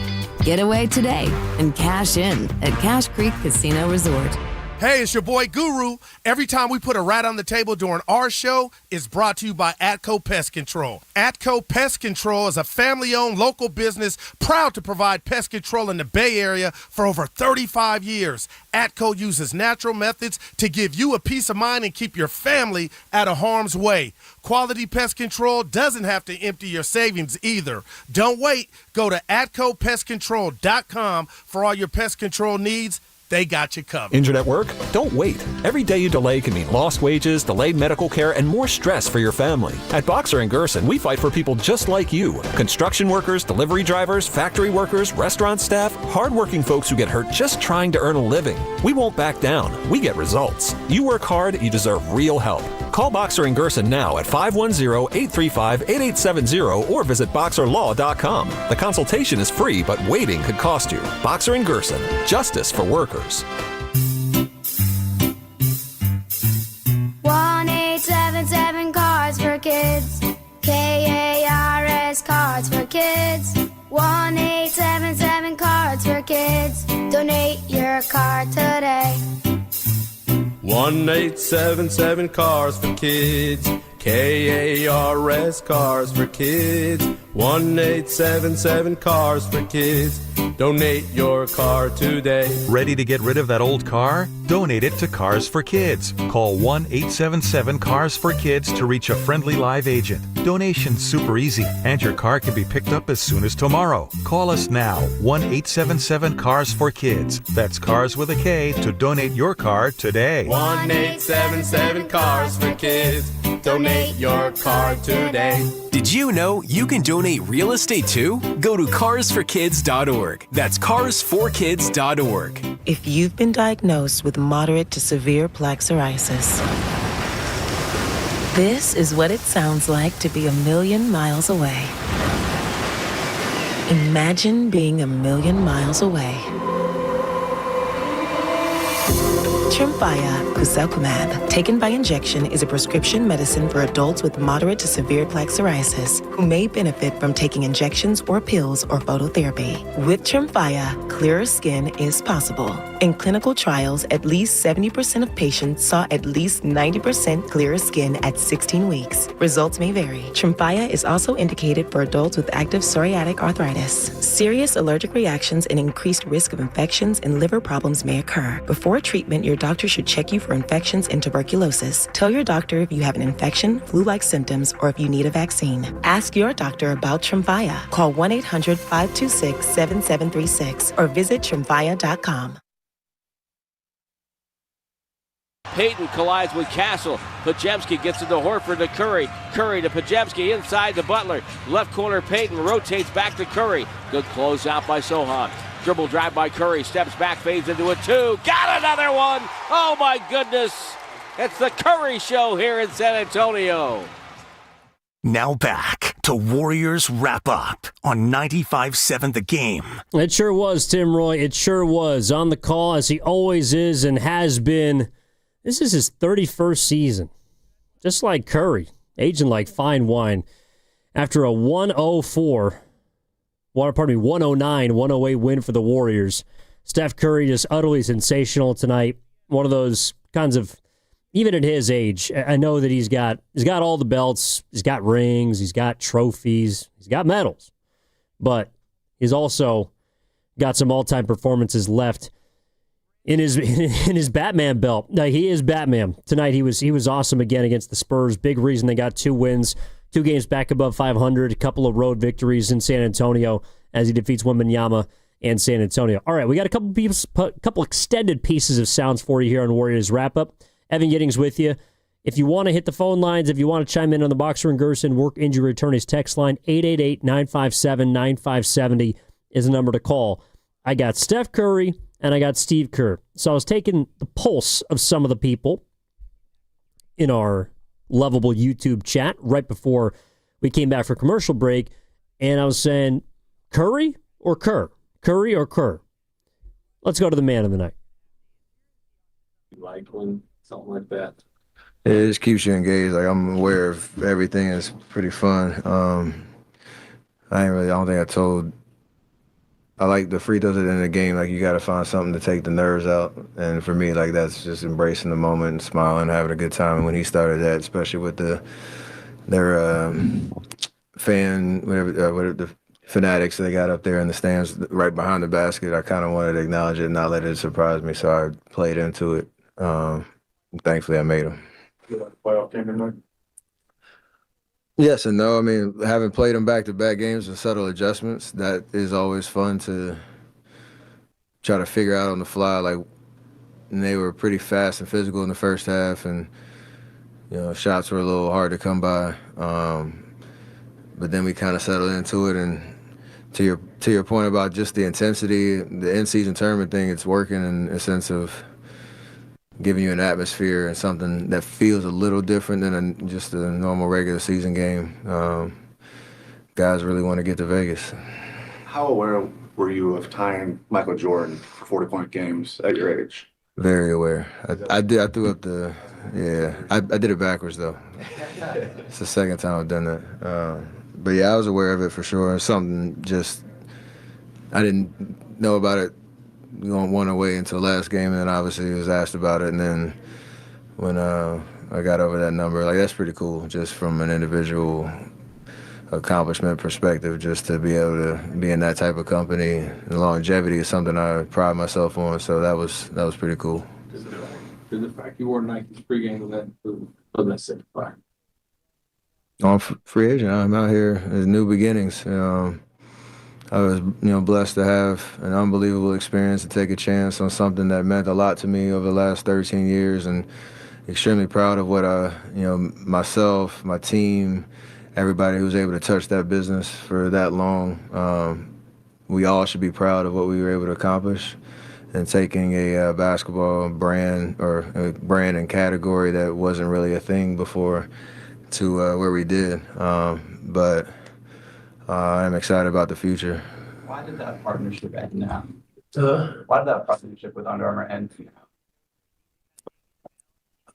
Get away today and cash in at Cache Creek Casino Resort. Hey, it's your boy Guru. Every time we put a rat on the table during our show, it's brought to you by Atco Pest Control. Atco Pest Control is a family-owned local business proud to provide pest control in the Bay Area for over 35 years. Atco uses natural methods to give you a peace of mind and keep your family out of harm's way. Quality pest control doesn't have to empty your savings either. Don't wait. Go to AtcoPestControl.com for all your pest control needs. They got you covered. Injured at work? Don't wait. Every day you delay can mean lost wages, delayed medical care, and more stress for your family. At Boxer & Gerson, we fight for people just like you. Construction workers, delivery drivers, factory workers, restaurant staff, hardworking folks who get hurt just trying to earn a living. We won't back down. We get results. You work hard, you deserve real help. Call Boxer & Gerson now at 510-835-8870 or visit BoxerLaw.com. The consultation is free, but waiting could cost you. Boxer & Gerson. Justice for workers. 1-877 Cards for Kids. KARS Cards for Kids. 1-877 Cards for Kids. Donate your card today. 1-877 Cars for Kids. KARS Cars for Kids. 1-877 Cars for Kids. Donate your car today. Ready to get rid of that old car? Donate it to Cars for Kids. Call 1-877-CARS for Kids to reach a friendly live agent. Donation's super easy, and your car can be picked up as soon as tomorrow. Call us now, 1-877-CARS for Kids. That's Cars with a K to donate your car today. 1-877 Cars for Kids. Donate your car today. Did you know you can donate real estate too? Go to carsforkids.org. That's carsforkids.org. If you've been diagnosed with moderate to severe plaque psoriasis, this is what it sounds like to be 1,000,000 miles away. Imagine being 1,000,000 miles away. Tremfya guselkumab, taken by injection, is a prescription medicine for adults with moderate to severe plaque psoriasis who may benefit from taking injections or pills or phototherapy. With Tremfya, clearer skin is possible. In clinical trials, at least 70% of patients saw at least 90% clearer skin at 16 weeks. Results may vary. Tremfya is also indicated for adults with active psoriatic arthritis. Serious allergic reactions and increased risk of infections and liver problems may occur. Before treatment, your doctor should check you for infections and tuberculosis. Tell your doctor if you have an infection, flu-like symptoms, or if you need a vaccine. Ask your doctor about Tremfya. Call 1-800-526-7736 or visit Tremfya.com. Payton collides with Castle. Pajemski gets it to Horford to Curry. Curry to Pajemski inside to Butler. Left corner Payton rotates back to Curry. Good closeout by Sohan. Dribble drive by Curry. Steps back, fades into a two. Got another one! Oh my goodness! It's the Curry Show here in San Antonio. Now back to Warriors Wrap Up on 95.7 The Game. It sure was, Tim Roy. It sure was. On the call, as he always is and has been. This is his 31st season. Just like Curry, aging like fine wine. After a 109-108 win for the Warriors. Steph Curry just utterly sensational tonight. One of those kinds of, even at his age, I know that he's got all the belts, he's got rings, he's got trophies, he's got medals. But he's also got some all-time performances left in his Batman belt. Now, he is Batman. Tonight he was awesome again against the Spurs. Big reason they got 2 wins. 2 games back above 500, a couple of road victories in San Antonio as he defeats Wembanyama and San Antonio. All right, we got a couple extended pieces of sounds for you here on Warriors Wrap-Up. Evan Giddings with you. If you want to hit the phone lines, if you want to chime in on the Boxer and Gerson work injury attorneys text line, 888-957-9570 is the number to call. I got Steph Curry and I got Steve Kerr. So I was taking the pulse of some of the people in our lovable YouTube chat right before we came back for commercial break, and I was saying, Curry or Kerr? Curry or Kerr? Let's go to the man of the night. You like when something like that? It just keeps you engaged. Like, I'm aware of everything. It's pretty fun. I don't think I told. I like the free throws at the end of the game. Like, you got to find something to take the nerves out. And for me, like, that's just embracing the moment and smiling, having a good time. And when he started that, especially with their fan, whatever the fanatics they got up there in the stands right behind the basket, I kind of wanted to acknowledge it and not let it surprise me. So I played into it. Thankfully, I made them. Playoff game tonight? Yes and no. I mean, having played them back-to-back games with subtle adjustments, that is always fun to try to figure out on the fly. Like, and they were pretty fast and physical in the first half, and shots were a little hard to come by. But then we kind of settled into it, and to your point about just the intensity, the in-season tournament thing, it's working in a sense of giving you an atmosphere and something that feels a little different than just a normal regular season game. Guys really want to get to Vegas. How aware were you of tying Michael Jordan for 40-point games at your age? Very aware. I threw up I did it backwards, though. It's the second time I've done that. But yeah, I was aware of it for sure. Something just, I didn't know about it going one away until last game, and then obviously was asked about it. And then when I got over that number, like, that's pretty cool, just from an individual accomplishment perspective, just to be able to be in that type of company. And longevity is something I pride myself on, so that was pretty cool. Did the fact you wore Nike's pregame for that signify? I'm free agent. I'm out here. There's new beginnings. I was, blessed to have an unbelievable experience, to take a chance on something that meant a lot to me over the last 13 years, and extremely proud of what myself, my team, everybody who was able to touch that business for that long. We all should be proud of what we were able to accomplish, and taking a basketball brand or a brand and category that wasn't really a thing before to where we did. But I'm excited about the future. Why did that partnership end now? Why did that partnership with Under Armour end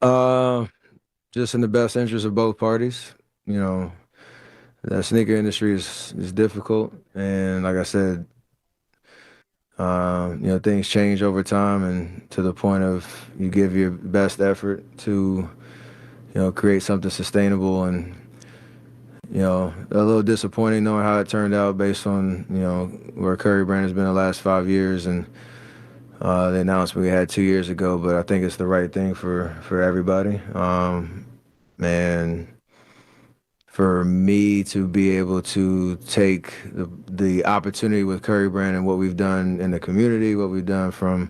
now? Just in the best interest of both parties. The sneaker industry is difficult, and like I said, things change over time, and to the point of you give your best effort to create something sustainable. And a little disappointing knowing how it turned out based on where Curry brand has been the last 5 years, and the announcement we had 2 years ago. But I think it's the right thing for everybody. And for me to be able to take the opportunity with Curry brand and what we've done in the community, what we've done from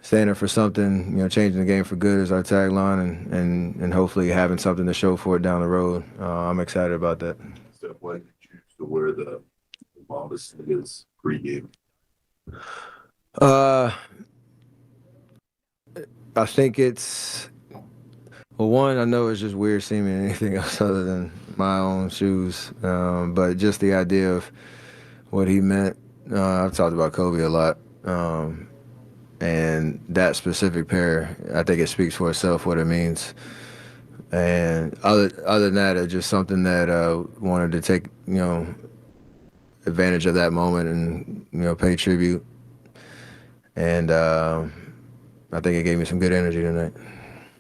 standing for something, changing the game for good is our tagline, and hopefully having something to show for it down the road. I'm excited about that. So why did you choose to wear the Bombas Niggas pregame? I think it's, well, one, I know it's just weird seeing me in anything else other than my own shoes, but just the idea of what he meant. I've talked about Kobe a lot. And that specific pair, I think it speaks for itself what it means. And other than that, it's just something that wanted to take advantage of that moment and pay tribute. And I think it gave me some good energy tonight.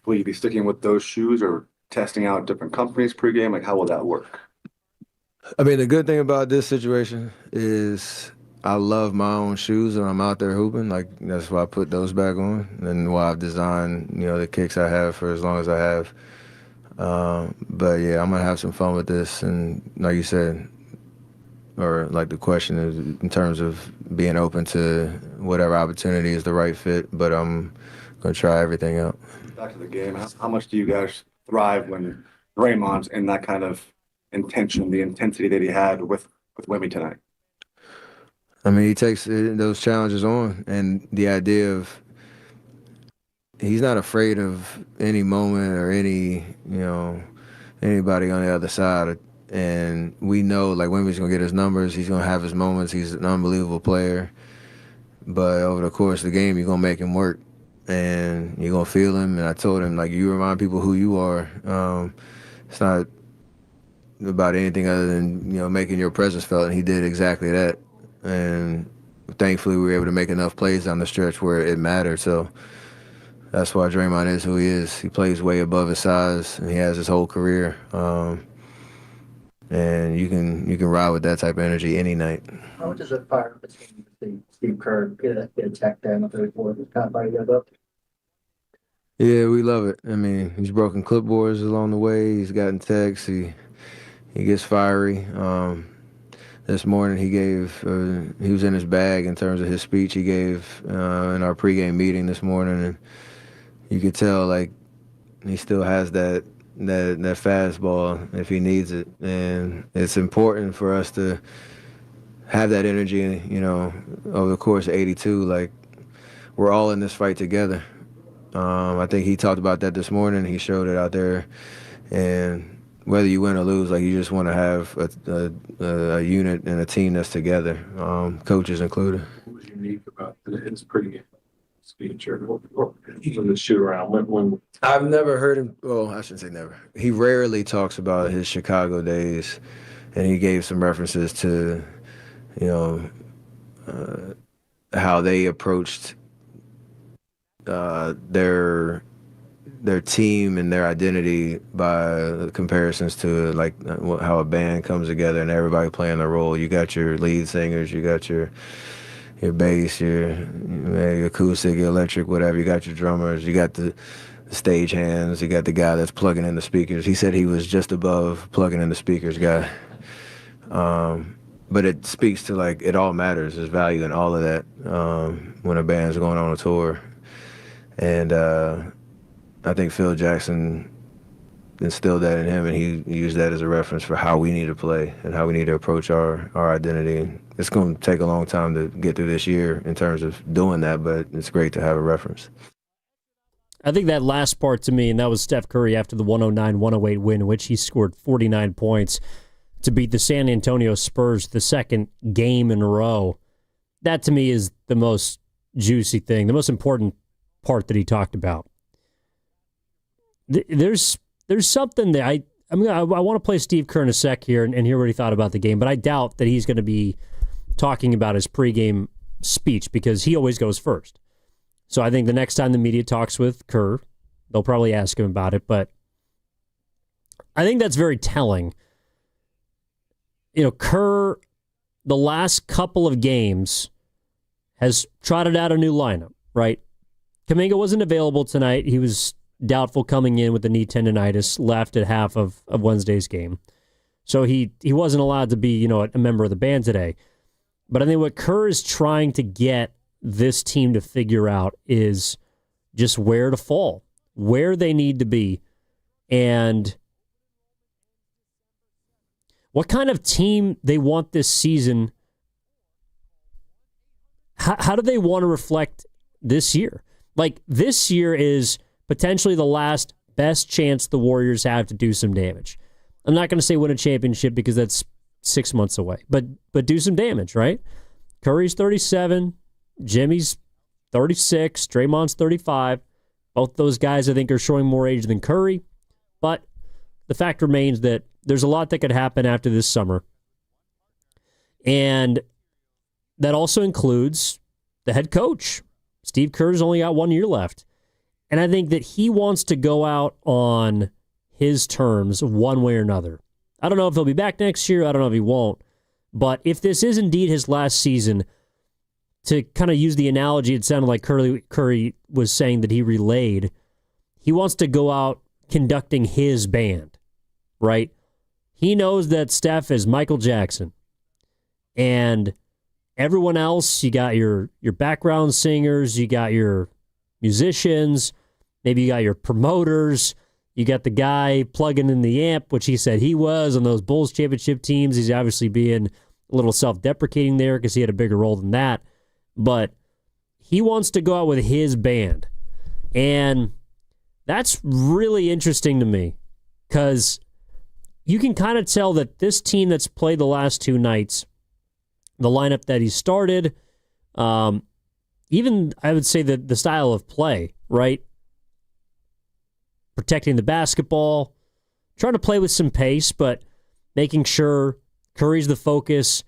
Will you be sticking with those shoes or testing out different companies pregame? Like, how will that work? I mean, the good thing about this situation is I love my own shoes and I'm out there hooping. Like, that's why I put those back on, and why I've designed, the kicks I have for as long as I have. But yeah, I'm gonna have some fun with this. And like you said, or like the question is in terms of being open to whatever opportunity is the right fit, but I'm gonna try everything out. Back to the game, how much do you guys thrive when Draymond's in that kind of intention, the intensity that he had with Wemby tonight? I mean, he takes those challenges on, and the idea of he's not afraid of any moment or anybody on the other side. And we know, like, Wemby's going to get his numbers. He's going to have his moments. He's an unbelievable player. But over the course of the game, you're going to make him work. And you're going to feel him. And I told him, like, you remind people who you are. It's not about anything other than, making your presence felt. And he did exactly that. And thankfully, we were able to make enough plays down the stretch where it mattered. So that's why Draymond is who he is. He plays way above his size, and he has his whole career. And you can ride with that type of energy any night. How much is it fire between Steve Kerr get attacked down the 34? Kind of fire you guys up? Yeah, we love it. I mean, he's broken clipboards along the way. He's gotten texts. He gets fiery. This morning he was in his bag in terms of his speech he gave in our pregame meeting this morning, and you could tell like he still has that fastball if he needs it, and it's important for us to have that energy. Over the course of 82, like we're all in this fight together. I think he talked about that this morning. He showed it out there, and whether you win or lose, like you just want to have a unit and a team that's together, coaches included. What was unique about his pregame speech or the shoot around? When I've never heard him. Well, I shouldn't say never. He rarely talks about his Chicago days, and he gave some references to, how they approached their team and their identity by comparisons to like how a band comes together and everybody playing their role. You got your lead singers, you got your bass, your acoustic, your electric, whatever. You got your drummers, you got the stage hands, you got the guy that's plugging in the speakers. He said he was just above plugging in the speakers guy. But it speaks to like it all matters. There's value in all of that when a band's going on a tour. And I think Phil Jackson instilled that in him, and he used that as a reference for how we need to play and how we need to approach our identity. It's going to take a long time to get through this year in terms of doing that, but it's great to have a reference. I think that last part to me, and that was Steph Curry after the 109-108 win, in which he scored 49 points to beat the San Antonio Spurs the second game in a row. That to me is the most juicy thing, the most important part that he talked about. There's something that I want to play Steve Kerr in a sec here and hear what he thought about the game, but I doubt that he's going to be talking about his pregame speech because he always goes first. So I think the next time the media talks with Kerr, they'll probably ask him about it, but I think that's very telling. Kerr, the last couple of games, has trotted out a new lineup, right? Kuminga wasn't available tonight. He was doubtful coming in with the knee tendonitis, left at half of Wednesday's game. So he wasn't allowed to be, a member of the band today. But I think what Kerr is trying to get this team to figure out is just where to fall, where they need to be, and what kind of team they want this season. How do they want to reflect this year? Like, this year is potentially the last best chance the Warriors have to do some damage. I'm not going to say win a championship because that's 6 months away, but do some damage, right? Curry's 37, Jimmy's 36, Draymond's 35. Both those guys, I think, are showing more age than Curry, but the fact remains that there's a lot that could happen after this summer, and that also includes the head coach. Steve Kerr's only got 1 year left. And I think that he wants to go out on his terms one way or another. I don't know if he'll be back next year. I don't know if he won't. But if this is indeed his last season, to kind of use the analogy, it sounded like Curry was saying that he relayed, he wants to go out conducting his band, right? He knows that Steph is Michael Jackson. And everyone else, you got your background singers, you got your musicians, maybe you got your promoters, you got the guy plugging in the amp, which he said he was on those Bulls championship teams. He's obviously being a little self-deprecating there because he had a bigger role than that. But he wants to go out with his band. And that's really interesting to me because you can kind of tell that this team that's played the last two nights, the lineup that he started, even I would say that the style of play, right? Protecting the basketball, trying to play with some pace, but making sure Curry's the focus.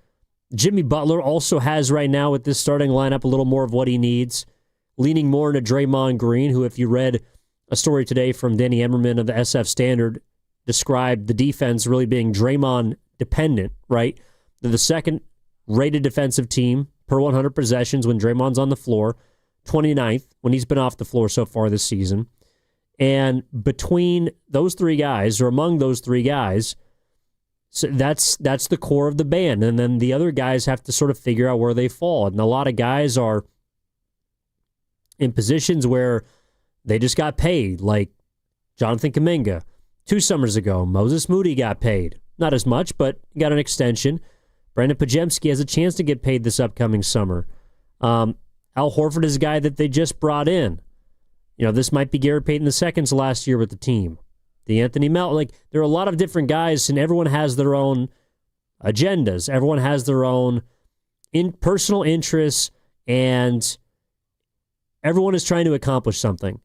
Jimmy Butler also has right now with this starting lineup a little more of what he needs, leaning more into Draymond Green, who, if you read a story today from Danny Emmerman of the SF Standard, described the defense really being Draymond dependent, right? They're the second rated defensive team per 100 possessions when Draymond's on the floor, 29th when he's been off the floor so far this season. And between those three guys, or among those three guys, so that's the core of the band. And then the other guys have to sort of figure out where they fall. And a lot of guys are in positions where they just got paid, like Jonathan Kuminga. 2 summers ago, Moses Moody got paid. Not as much, but got an extension. Brandon Pajemski has a chance to get paid this upcoming summer. Al Horford is a guy that they just brought in. You know, this might be Garrett Payton II's last year with the team. The Anthony Melton, like, there are a lot of different guys, and everyone has their own agendas. Everyone has their own personal interests, and everyone is trying to accomplish something.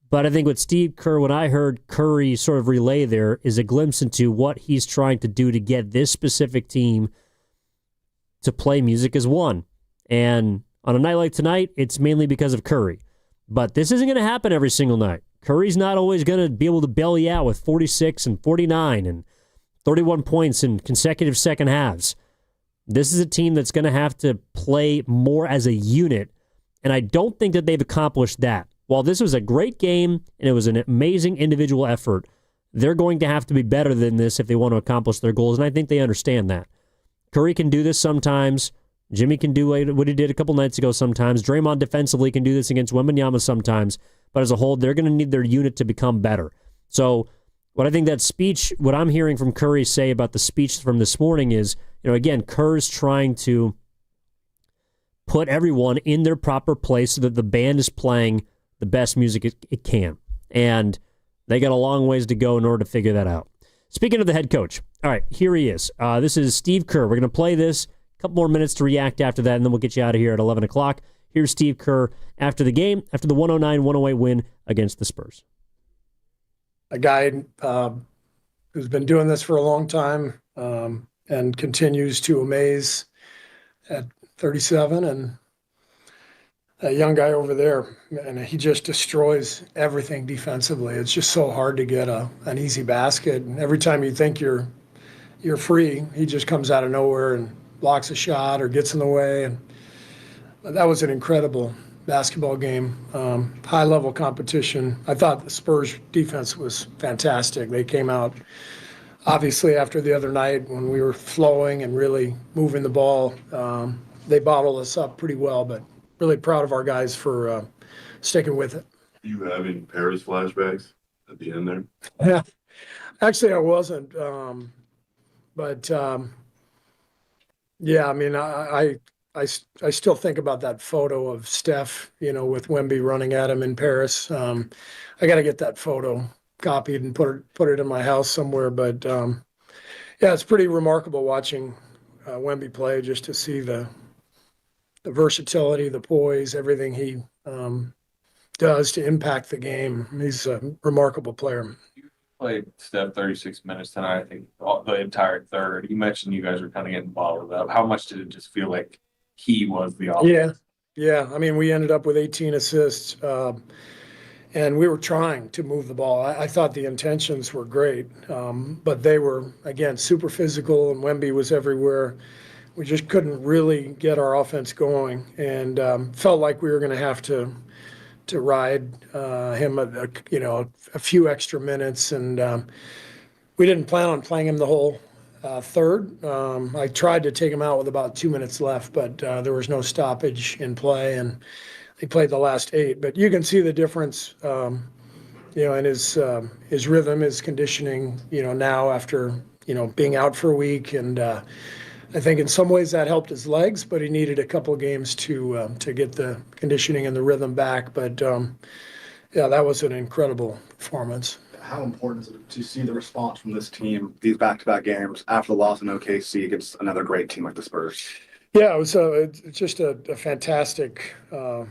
But I think with Steve Kerr, when I heard Curry sort of relay there, is a glimpse into what he's trying to do to get this specific team to play music as one. And on a night like tonight, it's mainly because of Curry. But this isn't going to happen every single night. Curry's not always going to be able to bail you out with 46 and 49 and 31 points in consecutive second halves. This is a team that's going to have to play more as a unit, and I don't think that they've accomplished that. While this was a great game and it was an amazing individual effort, they're going to have to be better than this if they want to accomplish their goals, and I think they understand that. Curry can do this sometimes. Jimmy can do what he did a couple nights ago sometimes. Draymond defensively can do this against Wembanyama sometimes. But as a whole, they're going to need their unit to become better. So what I think that speech, what I'm hearing from Curry say about the speech from this morning is, again, Kerr's trying to put everyone in their proper place so that the band is playing the best music it can. And they got a long ways to go in order to figure that out. Speaking of the head coach, all right, here he is. This is Steve Kerr. We're going to play this. A couple more minutes to react after that, and then we'll get you out of here at 11 o'clock. Here's Steve Kerr after the game, after the 109-108 win against the Spurs. A guy who's been doing this for a long time and continues to amaze at 37, and a young guy over there, and he just destroys everything defensively. It's just so hard to get an easy basket. And every time you think you're free, he just comes out of nowhere and blocks a shot or gets in the way. And that was an incredible basketball game, high-level competition. I thought the Spurs defense was fantastic. They came out, obviously, after the other night when we were flowing and really moving the ball. They bottled us up pretty well, but really proud of our guys for sticking with it. You having Paris flashbacks at the end there? Yeah, actually, I wasn't. Yeah, I mean, I still think about that photo of Steph, with Wemby running at him in Paris. I got to get that photo copied and put it in my house somewhere. But yeah, it's pretty remarkable watching Wemby play, just to see the versatility, the poise, everything he does to impact the game. He's a remarkable player. Played Steph 36 minutes tonight, I think, the entire third. You mentioned you guys were kind of getting bottled up. How much did it just feel like he was the offense? Yeah. I mean, we ended up with 18 assists, and we were trying to move the ball. I thought the intentions were great, but they were, again, super physical, and Wemby was everywhere. We just couldn't really get our offense going, and felt like we were going to have to ride him a few extra minutes, and we didn't plan on playing him the whole third. I tried to take him out with about 2 minutes left, but there was no stoppage in play, and he played the last 8. But you can see the difference, in his rhythm, his conditioning, now after being out for a week, and I think in some ways that helped his legs, but he needed a couple of games to get the conditioning and the rhythm back. But Yeah, that was an incredible performance. How important is it to see the response from this team, these back-to-back games after the loss in OKC against another great team like the Spurs? Yeah, it was it's just a fantastic, you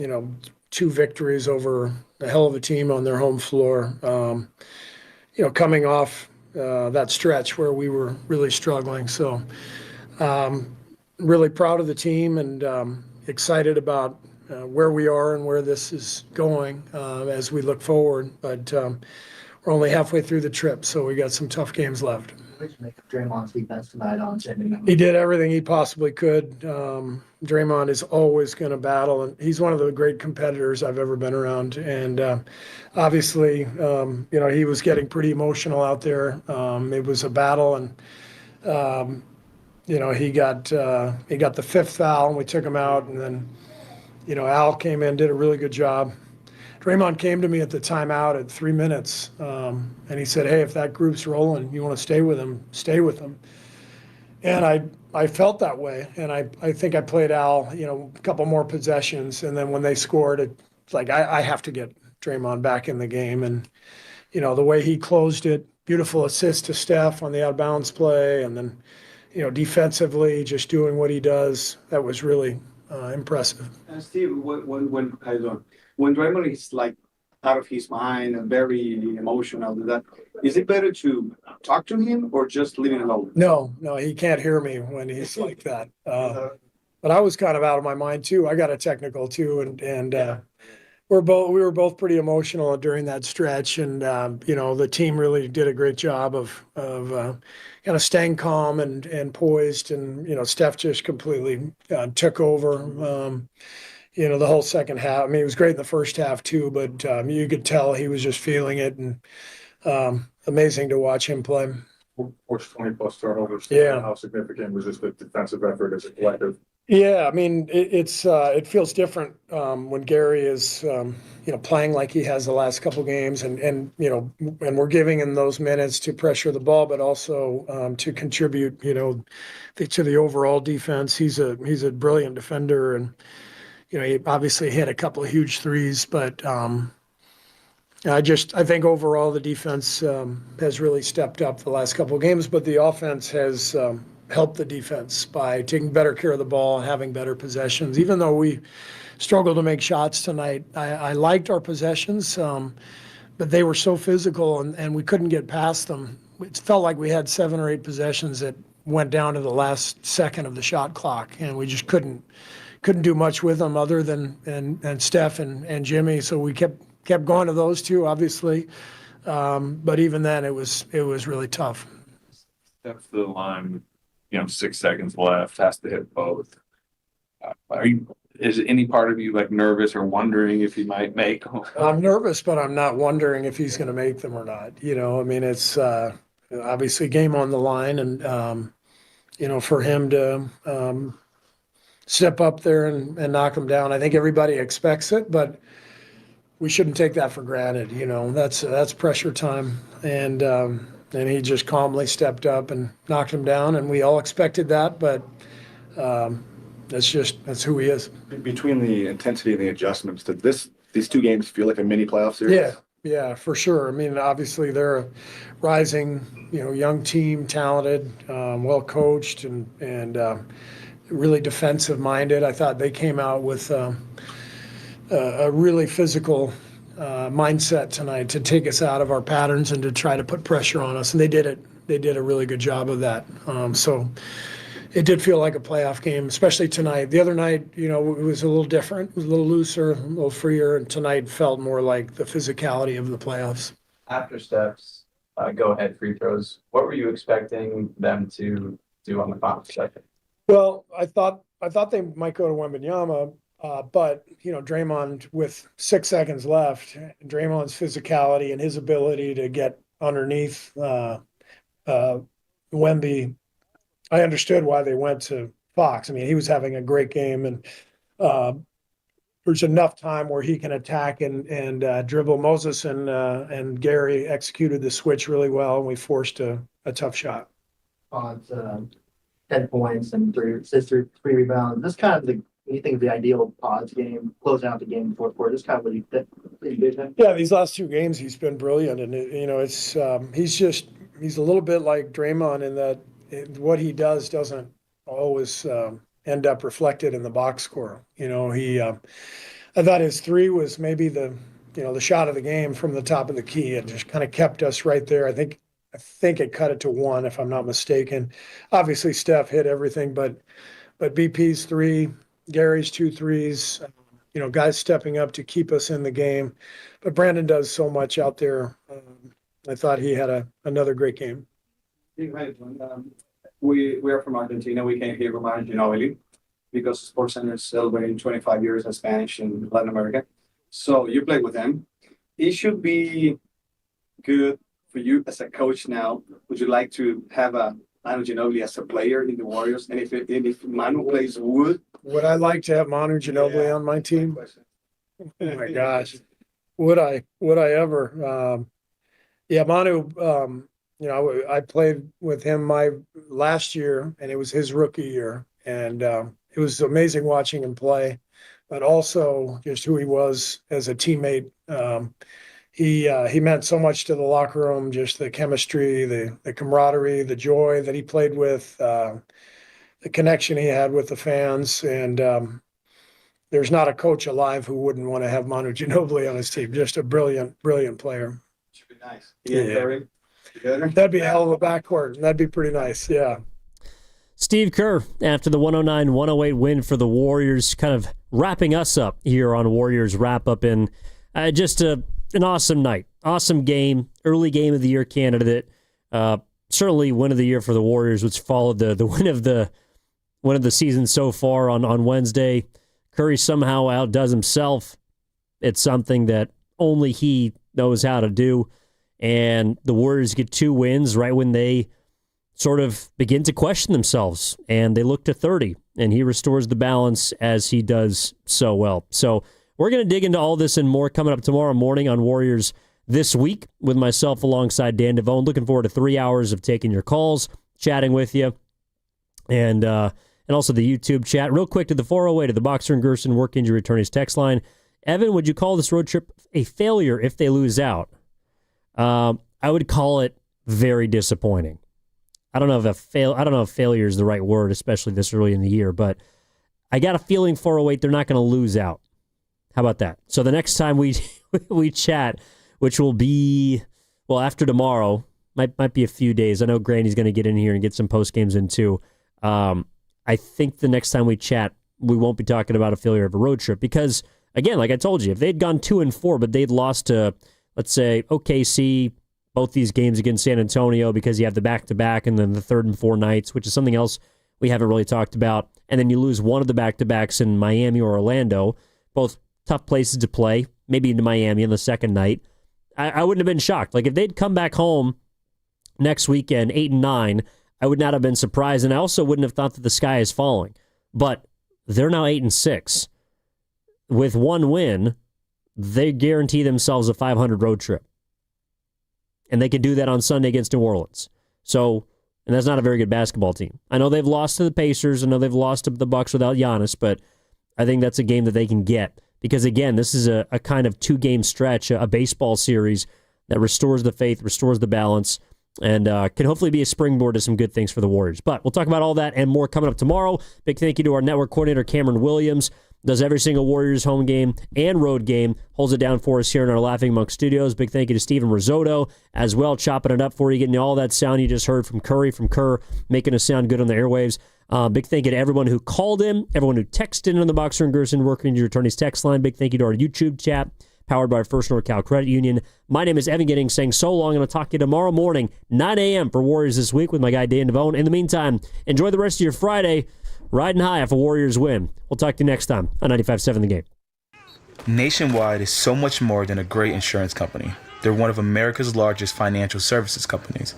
know, 2 victories over a hell of a team on their home floor. You know, coming off that stretch where we were really struggling. So, really proud of the team and excited about where we are and where this is going as we look forward. But we're only halfway through the trip, so we got some tough games left. Draymond's defense tonight on Sunday. He did everything he possibly could. Draymond is always going to battle, and he's one of the great competitors I've ever been around. And obviously, you know, he was getting pretty emotional out there. It was a battle, and you know, he got the 5th foul, and we took him out, and then, you know, Al came in, did a really good job. Draymond came to me at the timeout at 3 minutes, and he said, "Hey, if that group's rolling, you want to stay with them, stay with them." And I felt that way, and I think I played Al, you know, a couple more possessions, and then when they scored, it's like I have to get Draymond back in the game, and you know the way he closed it, beautiful assist to Steph on the out of bounds play, and then you know defensively just doing what he does, that was really impressive. And Steve, when Draymond is like out of his mind and very emotional, is it better to talk to him or just leave him alone? No, he can't hear me when he's like that. But I was kind of out of my mind too. I got a technical too, and we were both pretty emotional during that stretch, and you know the team really did a great job of kind of staying calm and poised, and you know Steph just completely took over. You know, the whole second half. I mean, he was great in the first half too, but you could tell he was just feeling it, and amazing to watch him play. Forced 20+ turnovers. Yeah. How significant was just the defensive effort as a collective? Yeah, I mean, it feels different when Gary is, you know, playing like he has the last couple games, and you know, and we're giving him those minutes to pressure the ball, but also to contribute, you know, to the overall defense. He's a brilliant defender, and you know, he obviously hit a couple of huge threes, but I think overall the defense has really stepped up the last couple of games, but the offense has helped the defense by taking better care of the ball and having better possessions. Even though we struggled to make shots tonight, I liked our possessions, but they were so physical and we couldn't get past them. It felt like we had 7 or 8 possessions that went down to the last second of the shot clock, and we just couldn't do much with them other than and Steph and Jimmy. So we kept going to those two, obviously, but even then it was really tough. Steps to the line, you know, 6 seconds left, has to hit both. Is any part of you like nervous or wondering if he might make? I'm nervous, but I'm not wondering if he's going to make them or not. You know, I mean, it's obviously game on the line, and you know, for him to step up there and knock him down, I think everybody expects it, but we shouldn't take that for granted. You know, that's pressure time, and he just calmly stepped up and knocked him down, and we all expected that, but that's who he is. Between the intensity and the adjustments, did these 2 games feel like a mini playoff series? Yeah, for sure. I mean, obviously they're a rising, you know, young team, talented, well coached, and really defensive minded. I thought they came out with a really physical mindset tonight to take us out of our patterns and to try to put pressure on us, and they did it. They did a really good job of that. So it did feel like a playoff game, especially tonight. The other night, you know, it was a little different. It was a little looser, a little freer, and tonight felt more like the physicality of the playoffs. After Steph's go-ahead free throws, what were you expecting them to do on the final second? Well, I thought they might go to Wembanyama, but you know, Draymond with 6 seconds left, Draymond's physicality and his ability to get underneath Wemby, I understood why they went to Fox. I mean, he was having a great game, and there's enough time where he can attack and dribble. Moses and Gary executed the switch really well, and we forced a tough shot. 10 points and 3 assists, 3 rebounds. This kind of you think of the ideal Pods game, closing out the game in the fourth quarter. This kind of what you think. Yeah, these last 2 games he's been brilliant, and it's he's a little bit like Draymond in that what he does doesn't always end up reflected in the box score. I thought his 3 was maybe the shot of the game from the top of the key. It just kind of kept us right there. I think it cut it to 1, if I'm not mistaken. Obviously, Steph hit everything, but BP's 3, Gary's 2 threes, guys stepping up to keep us in the game. But Brandon does so much out there. I thought he had another great game. We are from Argentina. We came here from Argentina because SportsCenter is celebrating 25 years of Spanish in Latin America. So you play with them. It should be good for you as a coach now. Would you like to have a Manu Ginobili as a player in the Warriors? And if Manu plays, would I like to have Manu Ginobili on my team? Oh my gosh, would I ever? Manu. I played with him my last year, and it was his rookie year, and it was amazing watching him play, but also just who he was as a teammate. He meant so much to the locker room, just the chemistry, the camaraderie, the joy that he played with, the connection he had with the fans. And there's not a coach alive who wouldn't want to have Manu Ginobili on his team. Just a brilliant, brilliant player. Should be nice. Yeah. That'd be a hell of a backcourt. That'd be pretty nice, yeah. Steve Kerr, after the 109-108 win for the Warriors, kind of wrapping us up here on Warriors Wrap-Up in just an awesome night. Awesome game, early game of the year candidate. Certainly win of the year for the Warriors, which followed the win of the season so far on Wednesday. Curry somehow outdoes himself. It's something that only he knows how to do. And the Warriors get 2 wins right when they sort of begin to question themselves, and they look to 30, and he restores the balance as he does so well. So we're going to dig into all this and more coming up tomorrow morning on Warriors This Week with myself alongside Dan Devone. Looking forward to 3 hours of taking your calls, chatting with you, and also the YouTube chat. Real quick to the 408 to the Boxer and Gerson Work Injury Attorneys text line. Evan, would you call this road trip a failure if they lose out? I would call it very disappointing. I don't know if failure is the right word, especially this early in the year, but I got a feeling 408 they're not going to lose out. How about that? So the next time we chat, which will be after tomorrow, might be a few days. I know Granny's going to get in here and get some post games in too. I think the next time we chat, we won't be talking about a failure of a road trip because, again, like I told you, if they'd gone 2-4, but they'd lost to, let's say, OKC, both these games against San Antonio because you have the back-to-back and then the 3rd and 4 nights, which is something else we haven't really talked about, and then you lose one of the back-to-backs in Miami or Orlando, both tough places to play, maybe into Miami on the second night, I wouldn't have been shocked. Like if they'd come back home next weekend 8-9, I would not have been surprised, and I also wouldn't have thought that the sky is falling. But they're now 8-6. With 1 win, they guarantee themselves a 500 road trip. And they can do that on Sunday against New Orleans. So, and that's not a very good basketball team. I know they've lost to the Pacers. I know they've lost to the Bucks without Giannis, but I think that's a game that they can get. Because, again, this is a kind of 2-game stretch, a baseball series that restores the faith, restores the balance, and can hopefully be a springboard to some good things for the Warriors. But we'll talk about all that and more coming up tomorrow. Big thank you to our network coordinator, Cameron Williams. Does every single Warriors home game and road game, holds it down for us here in our Laughing Monk studios. Big thank you to Steven Risotto as well, chopping it up for you, getting all that sound you just heard from Kerr, making us sound good on the airwaves. Big thank you to everyone who called in, everyone who texted in on the Boxer and Gerson Working Your Attorneys text line. Big thank you to our YouTube chat, powered by First NorCal Credit Union. My name is Evan Giddings, saying so long, and I'll talk to you tomorrow morning, 9 a.m. for Warriors This Week with my guy Dan Devone. In the meantime, enjoy the rest of your Friday, riding high off a Warriors win. We'll talk to you next time on 95.7 The Game. Nationwide is so much more than a great insurance company. They're one of America's largest financial services companies